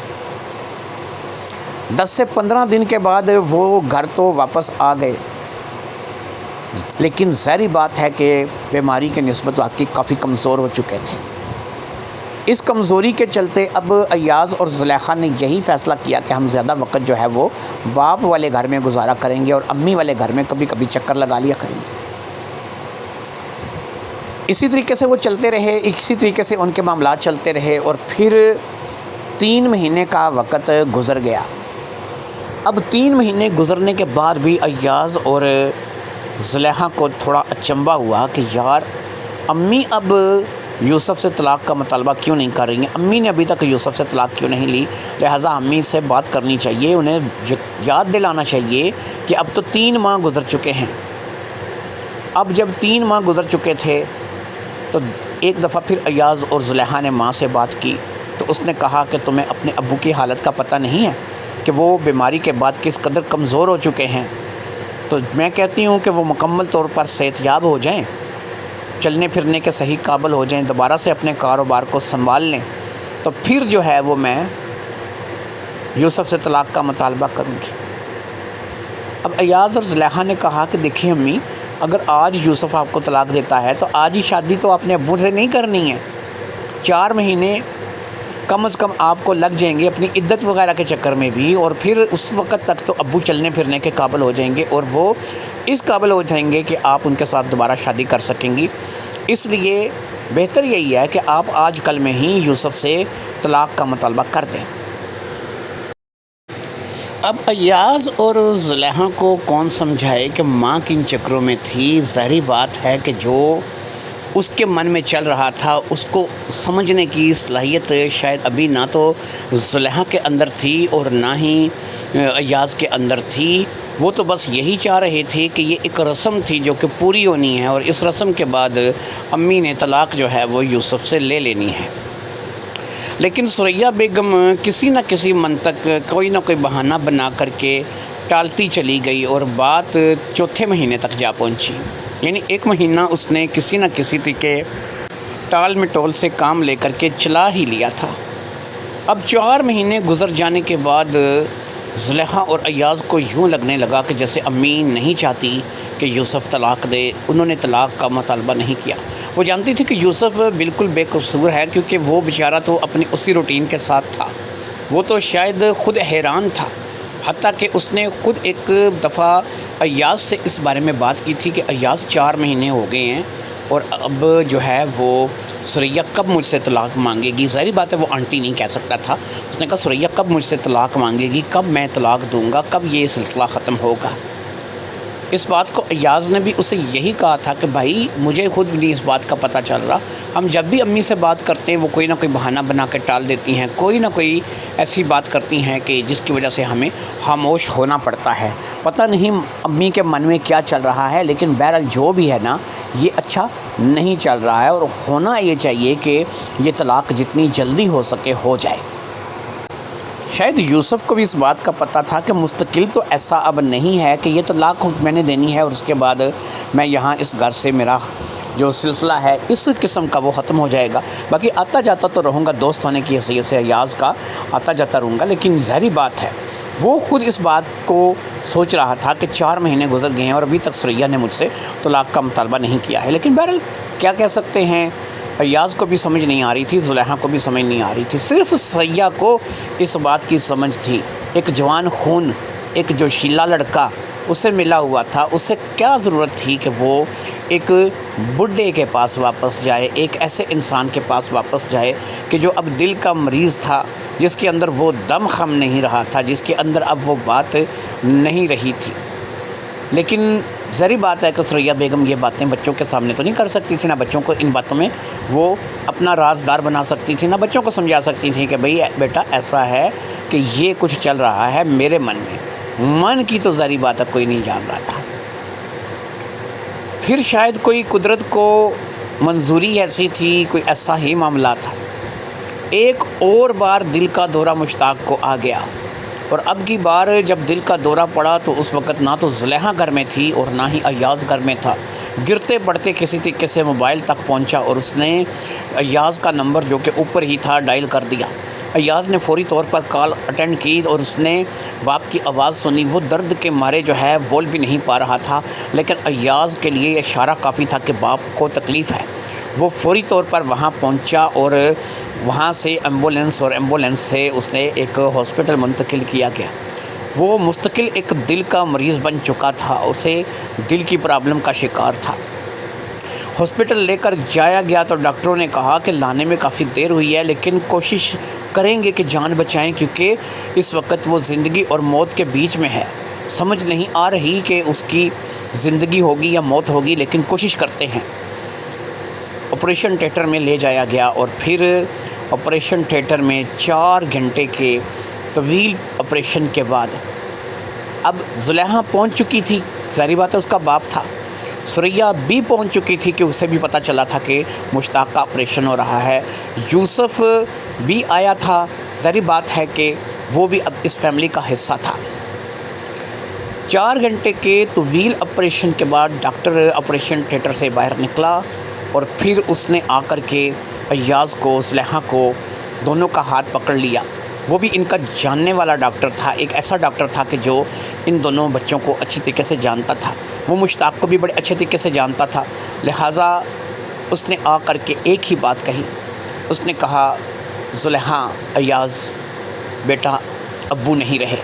10 سے 15 دن کے بعد وہ گھر تو واپس آ گئے، لیکن ظاہری بات ہے کہ بیماری کے نسبت واقعی کافی کمزور ہو چکے تھے۔ اس کمزوری کے چلتے اب ایاز اور زلیخا نے یہی فیصلہ کیا کہ ہم زیادہ وقت جو ہے وہ باپ والے گھر میں گزارا کریں گے، اور امی والے گھر میں کبھی کبھی چکر لگا لیا کریں گے۔ اسی طریقے سے وہ چلتے رہے، اسی طریقے سے ان کے معاملات چلتے رہے، اور پھر 3 مہینے کا وقت گزر گیا۔ اب 3 مہینے گزرنے کے بعد بھی ایاز اور زلیخا کو تھوڑا اچنبھا ہوا کہ یار امی اب یوسف سے طلاق کا مطالبہ کیوں نہیں کر رہی ہیں، امی نے ابھی تک یوسف سے طلاق کیوں نہیں لی، لہٰذا امی سے بات کرنی چاہیے، انہیں یاد دلانا چاہیے کہ اب تو 3 ماہ گزر چکے ہیں۔ اب جب 3 ماہ گزر چکے تھے تو ایک دفعہ پھر ایاز اور زلیخا نے ماں سے بات کی تو اس نے کہا کہ تمہیں اپنے ابو کی حالت کا پتہ نہیں ہے کہ وہ بیماری کے بعد کس قدر کمزور ہو چکے ہیں، تو میں کہتی ہوں کہ وہ مکمل طور پر صحت یاب ہو جائیں، چلنے پھرنے کے صحیح قابل ہو جائیں، دوبارہ سے اپنے کاروبار کو سنبھال لیں، تو پھر جو ہے وہ میں یوسف سے طلاق کا مطالبہ کروں گی۔ اب ایاز اور زلیخا نے کہا کہ دیکھیں امی، اگر آج یوسف آپ کو طلاق دیتا ہے تو آج ہی شادی تو آپ نے ابو سے نہیں کرنی ہے، 4 مہینے کم از کم آپ کو لگ جائیں گے اپنی عدت وغیرہ کے چکر میں بھی، اور پھر اس وقت تک تو ابو چلنے پھرنے کے قابل ہو جائیں گے اور وہ اس قابل ہو جائیں گے کہ آپ ان کے ساتھ دوبارہ شادی کر سکیں گی، اس لیے بہتر یہی ہے کہ آپ آج کل میں ہی یوسف سے طلاق کا مطالبہ کر دیں۔ اب ایاز اور زلیخا کو کون سمجھائے کہ ماں کن چکروں میں تھی، ظاہری بات ہے کہ جو اس کے من میں چل رہا تھا اس کو سمجھنے کی صلاحیت شاید ابھی نہ تو زلیخا کے اندر تھی اور نہ ہی ایاز کے اندر تھی، وہ تو بس یہی چاہ رہے تھے کہ یہ ایک رسم تھی جو کہ پوری ہونی ہے اور اس رسم کے بعد امی نے طلاق جو ہے وہ یوسف سے لے لینی ہے۔ لیکن ثریا بیگم کسی نہ کسی منطق کوئی نہ کوئی بہانہ بنا کر کے ٹالتی چلی گئی اور بات 4تھے مہینے تک جا پہنچی، یعنی 1 مہینہ اس نے کسی نہ کسی طریقے ٹال مٹول سے کام لے کر کے چلا ہی لیا تھا۔ اب 4 مہینے گزر جانے کے بعد زلیخا اور ایاز کو یوں لگنے لگا کہ جیسے امی نہیں چاہتی کہ یوسف طلاق دے، انہوں نے طلاق کا مطالبہ نہیں کیا۔ وہ جانتی تھی کہ یوسف بالکل بے قصور ہے کیونکہ وہ بیچارہ تو اپنی اسی روٹین کے ساتھ تھا، وہ تو شاید خود حیران تھا، حتیٰ کہ اس نے خود ایک دفعہ ایاز سے اس بارے میں بات کی تھی کہ ایاز 4 مہینے ہو گئے ہیں اور اب جو ہے وہ ثریا کب مجھ سے طلاق مانگے گی، ظاہری بات ہے وہ آنٹی نہیں کہہ سکتا تھا، اس نے کہا ثریا کب مجھ سے طلاق مانگے گی، کب میں طلاق دوں گا، کب یہ سلسلہ ختم ہوگا۔ اس بات کو ایاز نے بھی اسے یہی کہا تھا کہ بھائی مجھے خود نہیں اس بات کا پتہ چل رہا، ہم جب بھی امی سے بات کرتے ہیں وہ کوئی نہ کوئی بہانہ بنا کے ٹال دیتی ہیں، کوئی نہ کوئی ایسی بات کرتی ہیں کہ جس کی وجہ سے ہمیں خاموش ہونا پڑتا ہے، پتہ نہیں امی کے من میں کیا چل رہا ہے، لیکن بہرحال جو بھی ہے نا یہ اچھا نہیں چل رہا ہے اور ہونا یہ چاہیے کہ یہ طلاق جتنی جلدی ہو سکے ہو جائے۔ شاید یوسف کو بھی اس بات کا پتہ تھا کہ مستقل تو ایسا اب نہیں ہے کہ یہ طلاق میں نے دینی ہے اور اس کے بعد میں یہاں اس گھر سے میرا جو سلسلہ ہے اس قسم کا وہ ختم ہو جائے گا، باقی آتا جاتا تو رہوں گا، دوست ہونے کی حیثیت سے ایاز کا آتا جاتا رہوں گا، لیکن ظاہری بات ہے وہ خود اس بات کو سوچ رہا تھا کہ 4 مہینے گزر گئے ہیں اور ابھی تک ثریا نے مجھ سے طلاق کا مطالبہ نہیں کیا ہے، لیکن بہرحال کیا کہہ سکتے ہیں، ایاز کو بھی سمجھ نہیں آ رہی تھی، زلیخا کو بھی سمجھ نہیں آ رہی تھی، صرف ثریا کو اس بات کی سمجھ تھی، ایک جوان خون، ایک جو شیلا لڑکا اسے ملا ہوا تھا، اسے کیا ضرورت تھی کہ وہ ایک بڈھے کے پاس واپس جائے، ایک ایسے انسان کے پاس واپس جائے کہ جو اب دل کا مریض تھا، جس کے اندر وہ دم خم نہیں رہا تھا، جس کے اندر اب وہ بات نہیں رہی تھی۔ لیکن ظاہری بات ہے کہ ثریا بیگم یہ باتیں بچوں کے سامنے تو نہیں کر سکتی تھی، نہ بچوں کو ان باتوں میں وہ اپنا رازدار بنا سکتی تھی، نہ بچوں کو سمجھا سکتی تھی کہ بھئی بیٹا ایسا ہے کہ یہ کچھ چل رہا ہے میرے من کی تو ظاہری بات ہے کوئی نہیں جان رہا تھا۔ پھر شاید کوئی قدرت کو منظوری ایسی تھی، کوئی ایسا ہی معاملہ تھا، ایک اور بار دل کا دورہ مشتاق کو آ گیا، اور اب کی بار جب دل کا دورہ پڑا تو اس وقت نہ تو زلیخا گھر میں تھی اور نہ ہی ایاز گھر میں تھا، گرتے پڑتے کسی طریقے سے موبائل تک پہنچا اور اس نے ایاز کا نمبر جو کہ اوپر ہی تھا ڈائل کر دیا۔ ایاز نے فوری طور پر کال اٹینڈ کی اور اس نے باپ کی آواز سنی، وہ درد کے مارے جو ہے بول بھی نہیں پا رہا تھا، لیکن ایاز کے لیے یہ اشارہ کافی تھا کہ باپ کو تکلیف ہے۔ وہ فوری طور پر وہاں پہنچا اور وہاں سے ایمبولینس سے اس نے ایک ہاسپٹل منتقل کیا گیا۔ وہ مستقل ایک دل کا مریض بن چکا تھا، اسے دل کی پرابلم کا شکار تھا۔ ہاسپٹل لے کر جایا گیا تو ڈاکٹروں نے کہا کہ لانے میں کافی دیر ہوئی ہے، لیکن کوشش کریں گے کہ جان بچائیں، کیونکہ اس وقت وہ زندگی اور موت کے بیچ میں ہے، سمجھ نہیں آ رہی کہ اس کی زندگی ہوگی یا موت ہوگی، لیکن کوشش کرتے ہیں۔ آپریشن تھیٹر میں لے جایا گیا اور پھر آپریشن تھیٹر میں 4 گھنٹے کے طویل آپریشن کے بعد اب زلیخا پہنچ چکی تھی، ظاہری بات ہے اس کا باپ تھا، ثریا بھی پہنچ چکی تھی کہ اسے بھی پتہ چلا تھا کہ مشتاق کا آپریشن ہو رہا ہے، یوسف بھی آیا تھا، ظاہری بات ہے کہ وہ بھی اب اس فیملی کا حصہ تھا۔ 4 گھنٹے کے طویل آپریشن کے بعد ڈاکٹر آپریشن تھیٹر سے باہر نکلا اور پھر اس نے آ کر کے ایاز کو، زلیخا کو، دونوں کا ہاتھ پکڑ لیا۔ وہ بھی ان کا جاننے والا ڈاکٹر تھا، ایک ایسا ڈاکٹر تھا کہ جو ان دونوں بچوں کو اچھی طریقے سے جانتا تھا، وہ مشتاق کو بھی بڑے اچھے طریقے سے جانتا تھا، لہٰذا اس نے آ کر کے ایک ہی بات کہی، اس نے کہا زلیخا، ایاز بیٹا ابو نہیں رہے،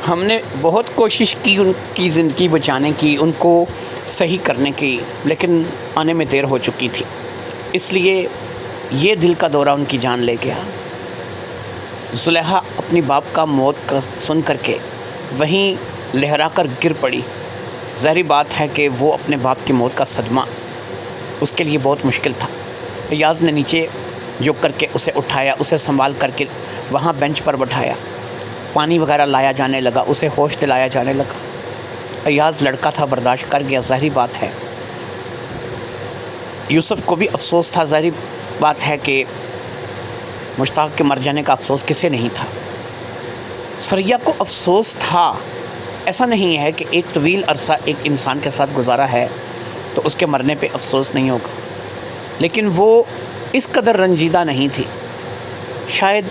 ہم نے بہت کوشش کی ان کی زندگی بچانے کی، ان کو صحیح کرنے کی، لیکن آنے میں دیر ہو چکی تھی، اس لیے یہ دل کا دورہ ان کی جان لے گیا۔ زلیخا اپنی باپ کا موت کا سن کر کے وہیں لہرا کر گر پڑی۔ ظاہری بات ہے کہ وہ اپنے باپ کی موت کا صدمہ اس کے لیے بہت مشکل تھا۔ ایاز نے نیچے جھک کر کے اسے اٹھایا، اسے سنبھال کر کے وہاں بینچ پر بٹھایا، پانی وغیرہ لایا جانے لگا، اسے ہوش دلایا جانے لگا۔ ایاز لڑکا تھا، برداشت کر گیا، ظاہری بات ہے۔ یوسف کو بھی افسوس تھا، ظاہری بات ہے کہ مشتاق کے مر جانے کا افسوس کسے نہیں تھا۔ ثریا کو افسوس تھا، ایسا نہیں ہے کہ ایک طویل عرصہ ایک انسان کے ساتھ گزارا ہے تو اس کے مرنے پہ افسوس نہیں ہوگا، لیکن وہ اس قدر رنجیدہ نہیں تھی، شاید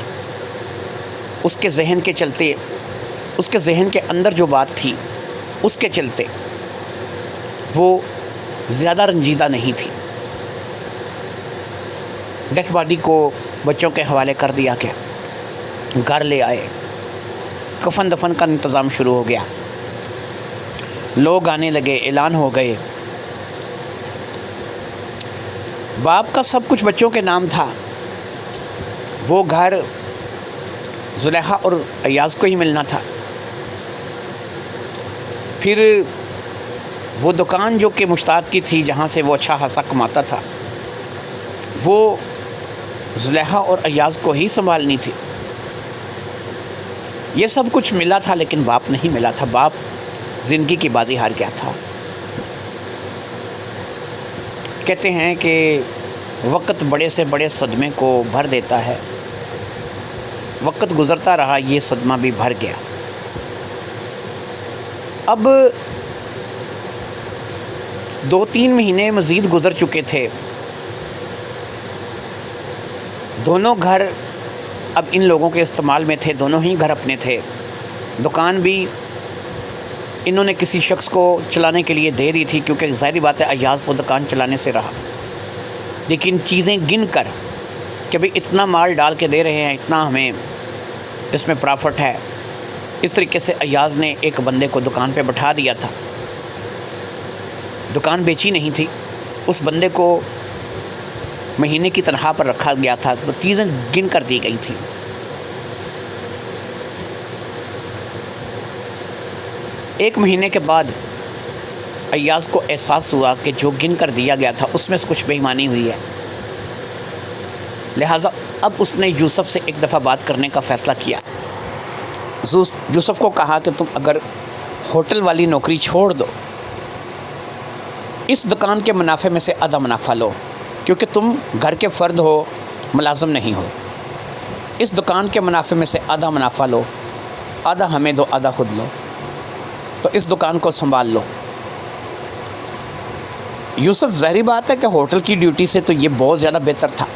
اس کے ذہن کے چلتے، اس کے ذہن کے اندر جو بات تھی اس کے چلتے وہ زیادہ رنجیدہ نہیں تھی۔ ڈیتھ باڈی کو بچوں کے حوالے کر دیا گیا، گھر لے آئے، کفن دفن کا انتظام شروع ہو گیا، لوگ آنے لگے، اعلان ہو گئے۔ باپ کا سب کچھ بچوں کے نام تھا، وہ گھر زلیخا اور ایاز کو ہی ملنا تھا، پھر وہ دکان جو کہ مشتاق کی تھی جہاں سے وہ اچھا خاصا کماتا تھا، وہ زلیخا اور ایاز کو ہی سنبھالنی تھی۔ یہ سب کچھ ملا تھا لیکن باپ نہیں ملا تھا، باپ زندگی کی بازی ہار گیا تھا۔ کہتے ہیں کہ وقت بڑے سے بڑے صدمے کو بھر دیتا ہے، وقت گزرتا رہا، یہ صدمہ بھی بھر گیا۔ اب 2-3 مہینے مزید گزر چکے تھے، دونوں گھر اب ان لوگوں کے استعمال میں تھے، دونوں ہی گھر اپنے تھے، دکان بھی انہوں نے کسی شخص کو چلانے کے لیے دے دی تھی، کیونکہ ظاہری بات ہے ایاز تو دکان چلانے سے رہا، لیکن چیزیں گن کر کہ بھئی اتنا مال ڈال کے دے رہے ہیں، اتنا ہمیں اس میں پرافٹ ہے، اس طریقے سے ایاز نے ایک بندے کو دکان پہ بٹھا دیا تھا، دکان بیچی نہیں تھی، اس بندے کو مہینے کی تنخواہ پر رکھا گیا تھا، وہ چیزیں گن کر دی گئی تھیں۔ 1 مہینے کے بعد ایاز کو احساس ہوا کہ جو گن کر دیا گیا تھا اس میں سے کچھ بے ایمانی ہوئی ہے، لہٰذا اب اس نے یوسف سے ایک دفعہ بات کرنے کا فیصلہ کیا۔ یوسف کو کہا کہ تم اگر ہوٹل والی نوکری چھوڑ دو، اس دکان کے منافع میں سے آدھا منافع لو، کیونکہ تم گھر کے فرد ہو، ملازم نہیں ہو، اس دکان کے منافع میں سے آدھا منافع لو، آدھا ہمیں دو، آدھا خود لو، تو اس دکان کو سنبھال لو۔ یوسف ظاہری بات ہے کہ ہوٹل کی ڈیوٹی سے تو یہ بہت زیادہ بہتر تھا،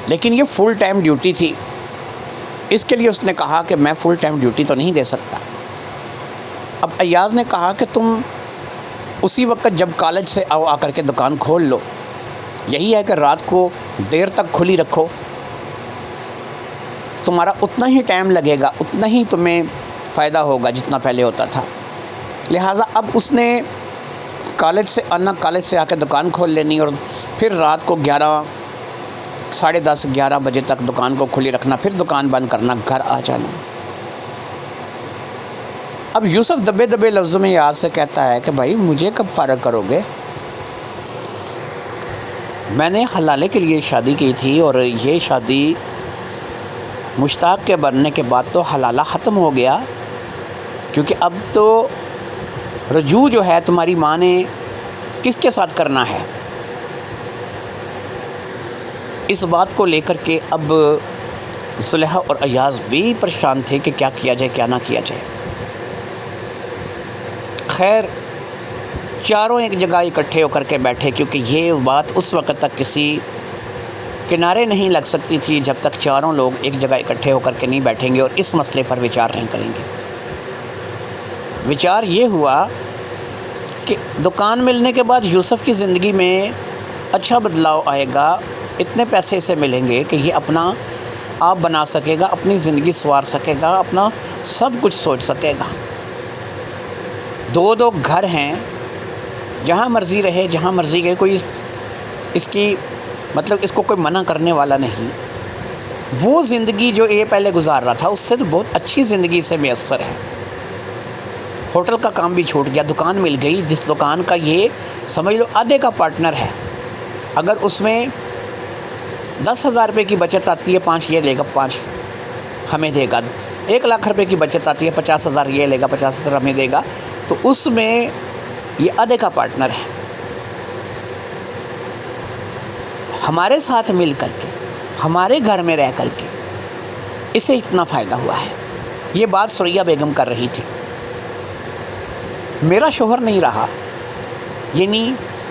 لیکن یہ فل ٹائم ڈیوٹی تھی، اس کے لیے اس نے کہا کہ میں فل ٹائم ڈیوٹی تو نہیں دے سکتا۔ اب ایاز نے کہا کہ تم اسی وقت جب کالج سے آ کر کے دکان کھول لو، یہی ہے کہ رات کو دیر تک کھلی رکھو، تمہارا اتنا ہی ٹائم لگے گا، اتنا ہی تمہیں فائدہ ہوگا جتنا پہلے ہوتا تھا۔ لہٰذا اب اس نے کالج سے آنا، کالج سے آ کے دکان کھول لینی، اور پھر رات کو 11 10:30 11 بجے تک دکان کو کھلی رکھنا، پھر دکان بند کرنا، گھر آ جانا۔ اب یوسف دبے دبے لفظوں میں یاد سے کہتا ہے کہ بھائی مجھے کب فارغ کرو گے؟ میں نے حلالے کے لیے شادی کی تھی، اور یہ شادی مشتاق کے بننے کے بعد تو حلالہ ختم ہو گیا، کیونکہ اب تو رجوع جو ہے تمہاری ماں نے کس کے ساتھ کرنا ہے۔ اس بات کو لے کر کے اب زلیخا اور ایاز بھی پریشان تھے کہ کیا کیا جائے کیا نہ کیا جائے۔ خیر چاروں ایک جگہ اکٹھے ہو کر کے بیٹھے، کیونکہ یہ بات اس وقت تک کسی کنارے نہیں لگ سکتی تھی جب تک چاروں لوگ ایک جگہ اکٹھے ہو کر کے نہیں بیٹھیں گے اور اس مسئلے پر وچار نہیں کریں گے۔ وچار یہ ہوا کہ دکان ملنے کے بعد یوسف کی زندگی میں اچھا بدلاؤ آئے گا، اتنے پیسے سے ملیں گے کہ یہ اپنا آپ بنا سکے گا، اپنی زندگی سنوار سکے گا، اپنا سب کچھ سوچ سکے گا۔ دو گھر ہیں، جہاں مرضی رہے، جہاں مرضی گئے، کوئی اس کی مطلب اس کو کوئی منع کرنے والا نہیں۔ وہ زندگی جو یہ پہلے گزار رہا تھا اس سے تو بہت اچھی زندگی سے میسر ہے۔ ہوٹل کا کام بھی چھوٹ گیا، دکان مل گئی، جس دکان کا یہ سمجھ لو آدھے کا پارٹنر ہے۔ اگر اس میں 10,000 روپے کی بچت آتی ہے، 5 یہ لے گا، 5 ہمیں دے گا۔ 1,00,000 روپے کی بچت آتی ہے، 50,000 یہ لے گا، 50,000 ہمیں دے گا، تو اس میں یہ آدھے کا پارٹنر ہے۔ ہمارے ساتھ مل کر کے، ہمارے گھر میں رہ کر کے اسے اتنا فائدہ ہوا ہے۔ یہ بات ثریا بیگم کر رہی تھی۔ میرا شوہر نہیں رہا، یعنی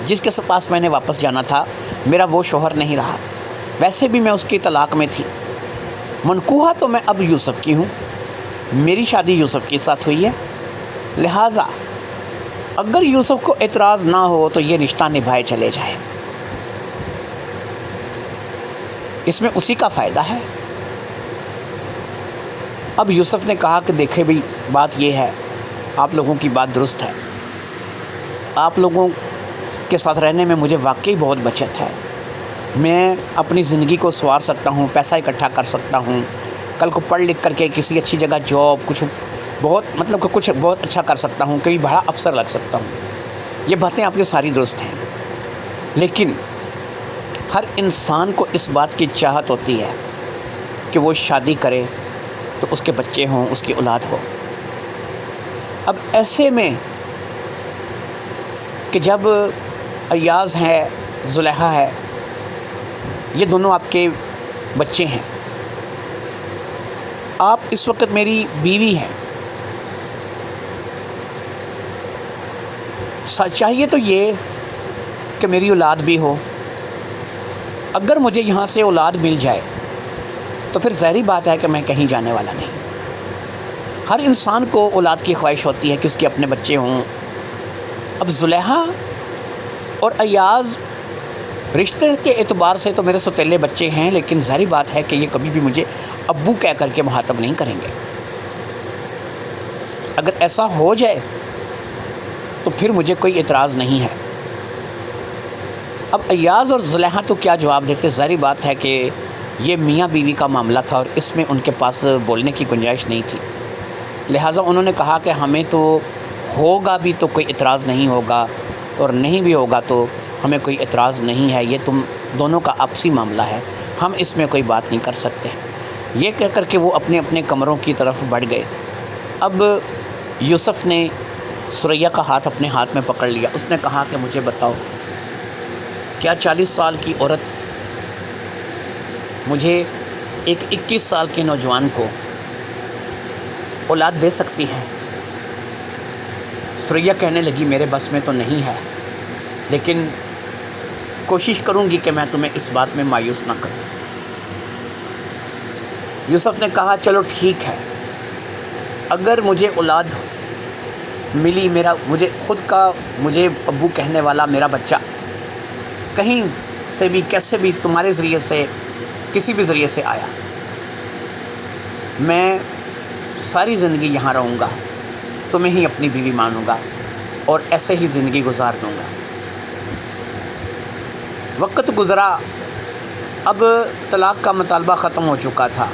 جس کے پاس میں نے واپس جانا تھا میرا وہ شوہر نہیں رہا۔ ویسے بھی میں اس کی طلاق میں تھی، منکوحہ تو میں اب یوسف کی ہوں، میری شادی یوسف کے ساتھ ہوئی ہے، لہٰذا اگر یوسف کو اعتراض نہ ہو تو یہ رشتہ نبھائے چلے جائے، اس میں اسی کا فائدہ ہے۔ اب یوسف نے کہا کہ دیکھے بھئی بات یہ ہے، آپ لوگوں کی بات درست ہے، آپ لوگوں کے ساتھ رہنے میں مجھے واقعی بہت بچت ہے، میں اپنی زندگی کو سنوار سکتا ہوں، پیسہ اکٹھا کر سکتا ہوں، کل کو پڑھ لکھ کر کے کسی اچھی جگہ جاب کچھ بہت اچھا کر سکتا ہوں، کوئی بڑا افسر لگ سکتا ہوں۔ یہ باتیں آپ کی ساری درست ہیں، لیکن ہر انسان کو اس بات کی چاہت ہوتی ہے کہ وہ شادی کرے تو اس کے بچے ہوں، اس کی اولاد ہو۔ اب ایسے میں کہ جب ایاز ہے، زلیخا ہے، یہ دونوں آپ کے بچے ہیں، آپ اس وقت میری بیوی ہیں، چاہیے تو یہ کہ میری اولاد بھی ہو۔ اگر مجھے یہاں سے اولاد مل جائے تو پھر ظاہری بات ہے کہ میں کہیں جانے والا نہیں۔ ہر انسان کو اولاد کی خواہش ہوتی ہے کہ اس کے اپنے بچے ہوں۔ اب زلیخا اور ایاز رشتے کے اعتبار سے تو میرے سوتیلے بچے ہیں، لیکن ظاہری بات ہے کہ یہ کبھی بھی مجھے ابو کہہ کر کے مخاطب نہیں کریں گے۔ اگر ایسا ہو جائے تو پھر مجھے کوئی اعتراض نہیں ہے۔ اب ایاز اور زلیخا تو کیا جواب دیتے، ظاہری بات ہے کہ یہ میاں بیوی کا معاملہ تھا اور اس میں ان کے پاس بولنے کی گنجائش نہیں تھی، لہٰذا انہوں نے کہا کہ ہمیں تو ہوگا بھی تو کوئی اعتراض نہیں ہوگا، اور نہیں بھی ہوگا تو ہمیں کوئی اعتراض نہیں ہے، یہ تم دونوں کا آپسی معاملہ ہے، ہم اس میں کوئی بات نہیں کر سکتے۔ یہ کہہ کر کے وہ اپنے اپنے کمروں کی طرف بڑھ گئے۔ اب یوسف نے ثریا کا ہاتھ اپنے ہاتھ میں پکڑ لیا، اس نے کہا کہ مجھے بتاؤ، کیا 40 سال کی عورت مجھے ایک 21 سال کے نوجوان کو اولاد دے سکتی ہے؟ ثریا کہنے لگی میرے بس میں تو نہیں ہے، لیکن کوشش کروں گی کہ میں تمہیں اس بات میں مایوس نہ کروں۔ یوسف نے کہا چلو ٹھیک ہے، اگر مجھے اولاد ملی، مجھے ابو کہنے والا میرا بچہ کہیں سے بھی کیسے بھی تمہارے ذریعے سے کسی بھی ذریعے سے آیا، میں ساری زندگی یہاں رہوں گا، تمہیں ہی اپنی بیوی مانوں گا اور ایسے ہی زندگی گزار دوں گا۔ وقت گزرا، اب طلاق کا مطالبہ ختم ہو چکا تھا۔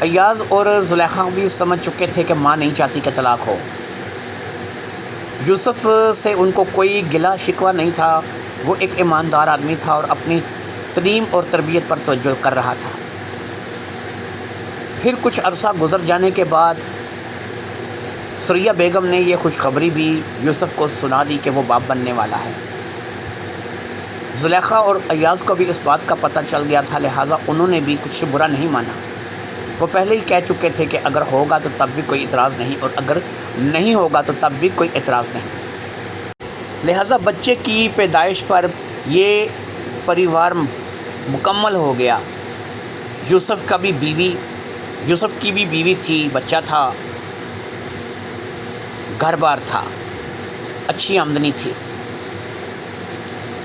ایاز اور زلیخا بھی سمجھ چکے تھے کہ ماں نہیں چاہتی کہ طلاق ہو۔ یوسف سے ان کو کوئی گلہ شکوہ نہیں تھا، وہ ایک ایماندار آدمی تھا اور اپنی تعلیم اور تربیت پر توجہ کر رہا تھا۔ پھر کچھ عرصہ گزر جانے کے بعد ثریا بیگم نے یہ خوشخبری بھی یوسف کو سنا دی کہ وہ باپ بننے والا ہے۔ زلیخا اور ایاز کو بھی اس بات کا پتہ چل گیا تھا، لہٰذا انہوں نے بھی کچھ برا نہیں مانا۔ وہ پہلے ہی کہہ چکے تھے کہ اگر ہوگا تو تب بھی کوئی اعتراض نہیں، اور اگر نہیں ہوگا تو تب بھی کوئی اعتراض نہیں۔ لہٰذا بچے کی پیدائش پر یہ پریوار مکمل ہو گیا۔ یوسف کی بھی بیوی تھی، بچہ تھا، گھر بار تھا، اچھی آمدنی تھی۔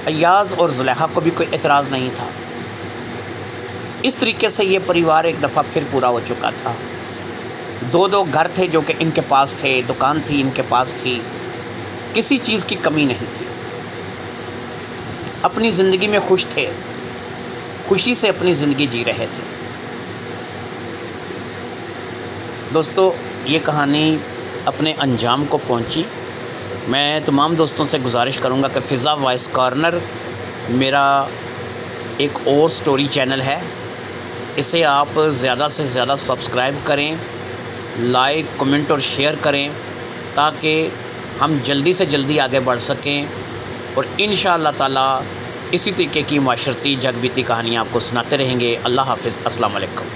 ایاز اور زلیخا کو بھی کوئی اعتراض نہیں تھا۔ اس طریقے سے یہ پریوار ایک دفعہ پھر پورا ہو چکا تھا۔ دو گھر تھے جو کہ ان کے پاس تھے، دکان تھی ان کے پاس تھی، کسی چیز کی کمی نہیں تھی۔ اپنی زندگی میں خوش تھے، خوشی سے اپنی زندگی جی رہے تھے۔ دوستو، یہ کہانی اپنے انجام کو پہنچی۔ میں تمام دوستوں سے گزارش کروں گا کہ فضا وائس کارنر میرا ایک اور سٹوری چینل ہے، اسے آپ زیادہ سے زیادہ سبسکرائب کریں، لائک، کمنٹ اور شیئر کریں تاکہ ہم جلدی سے جلدی آگے بڑھ سکیں، اور انشاءاللہ تعالی اسی طریقے کی معاشرتی جگ بیتی کہانیاں آپ کو سناتے رہیں گے۔ اللہ حافظ، السلام علیکم۔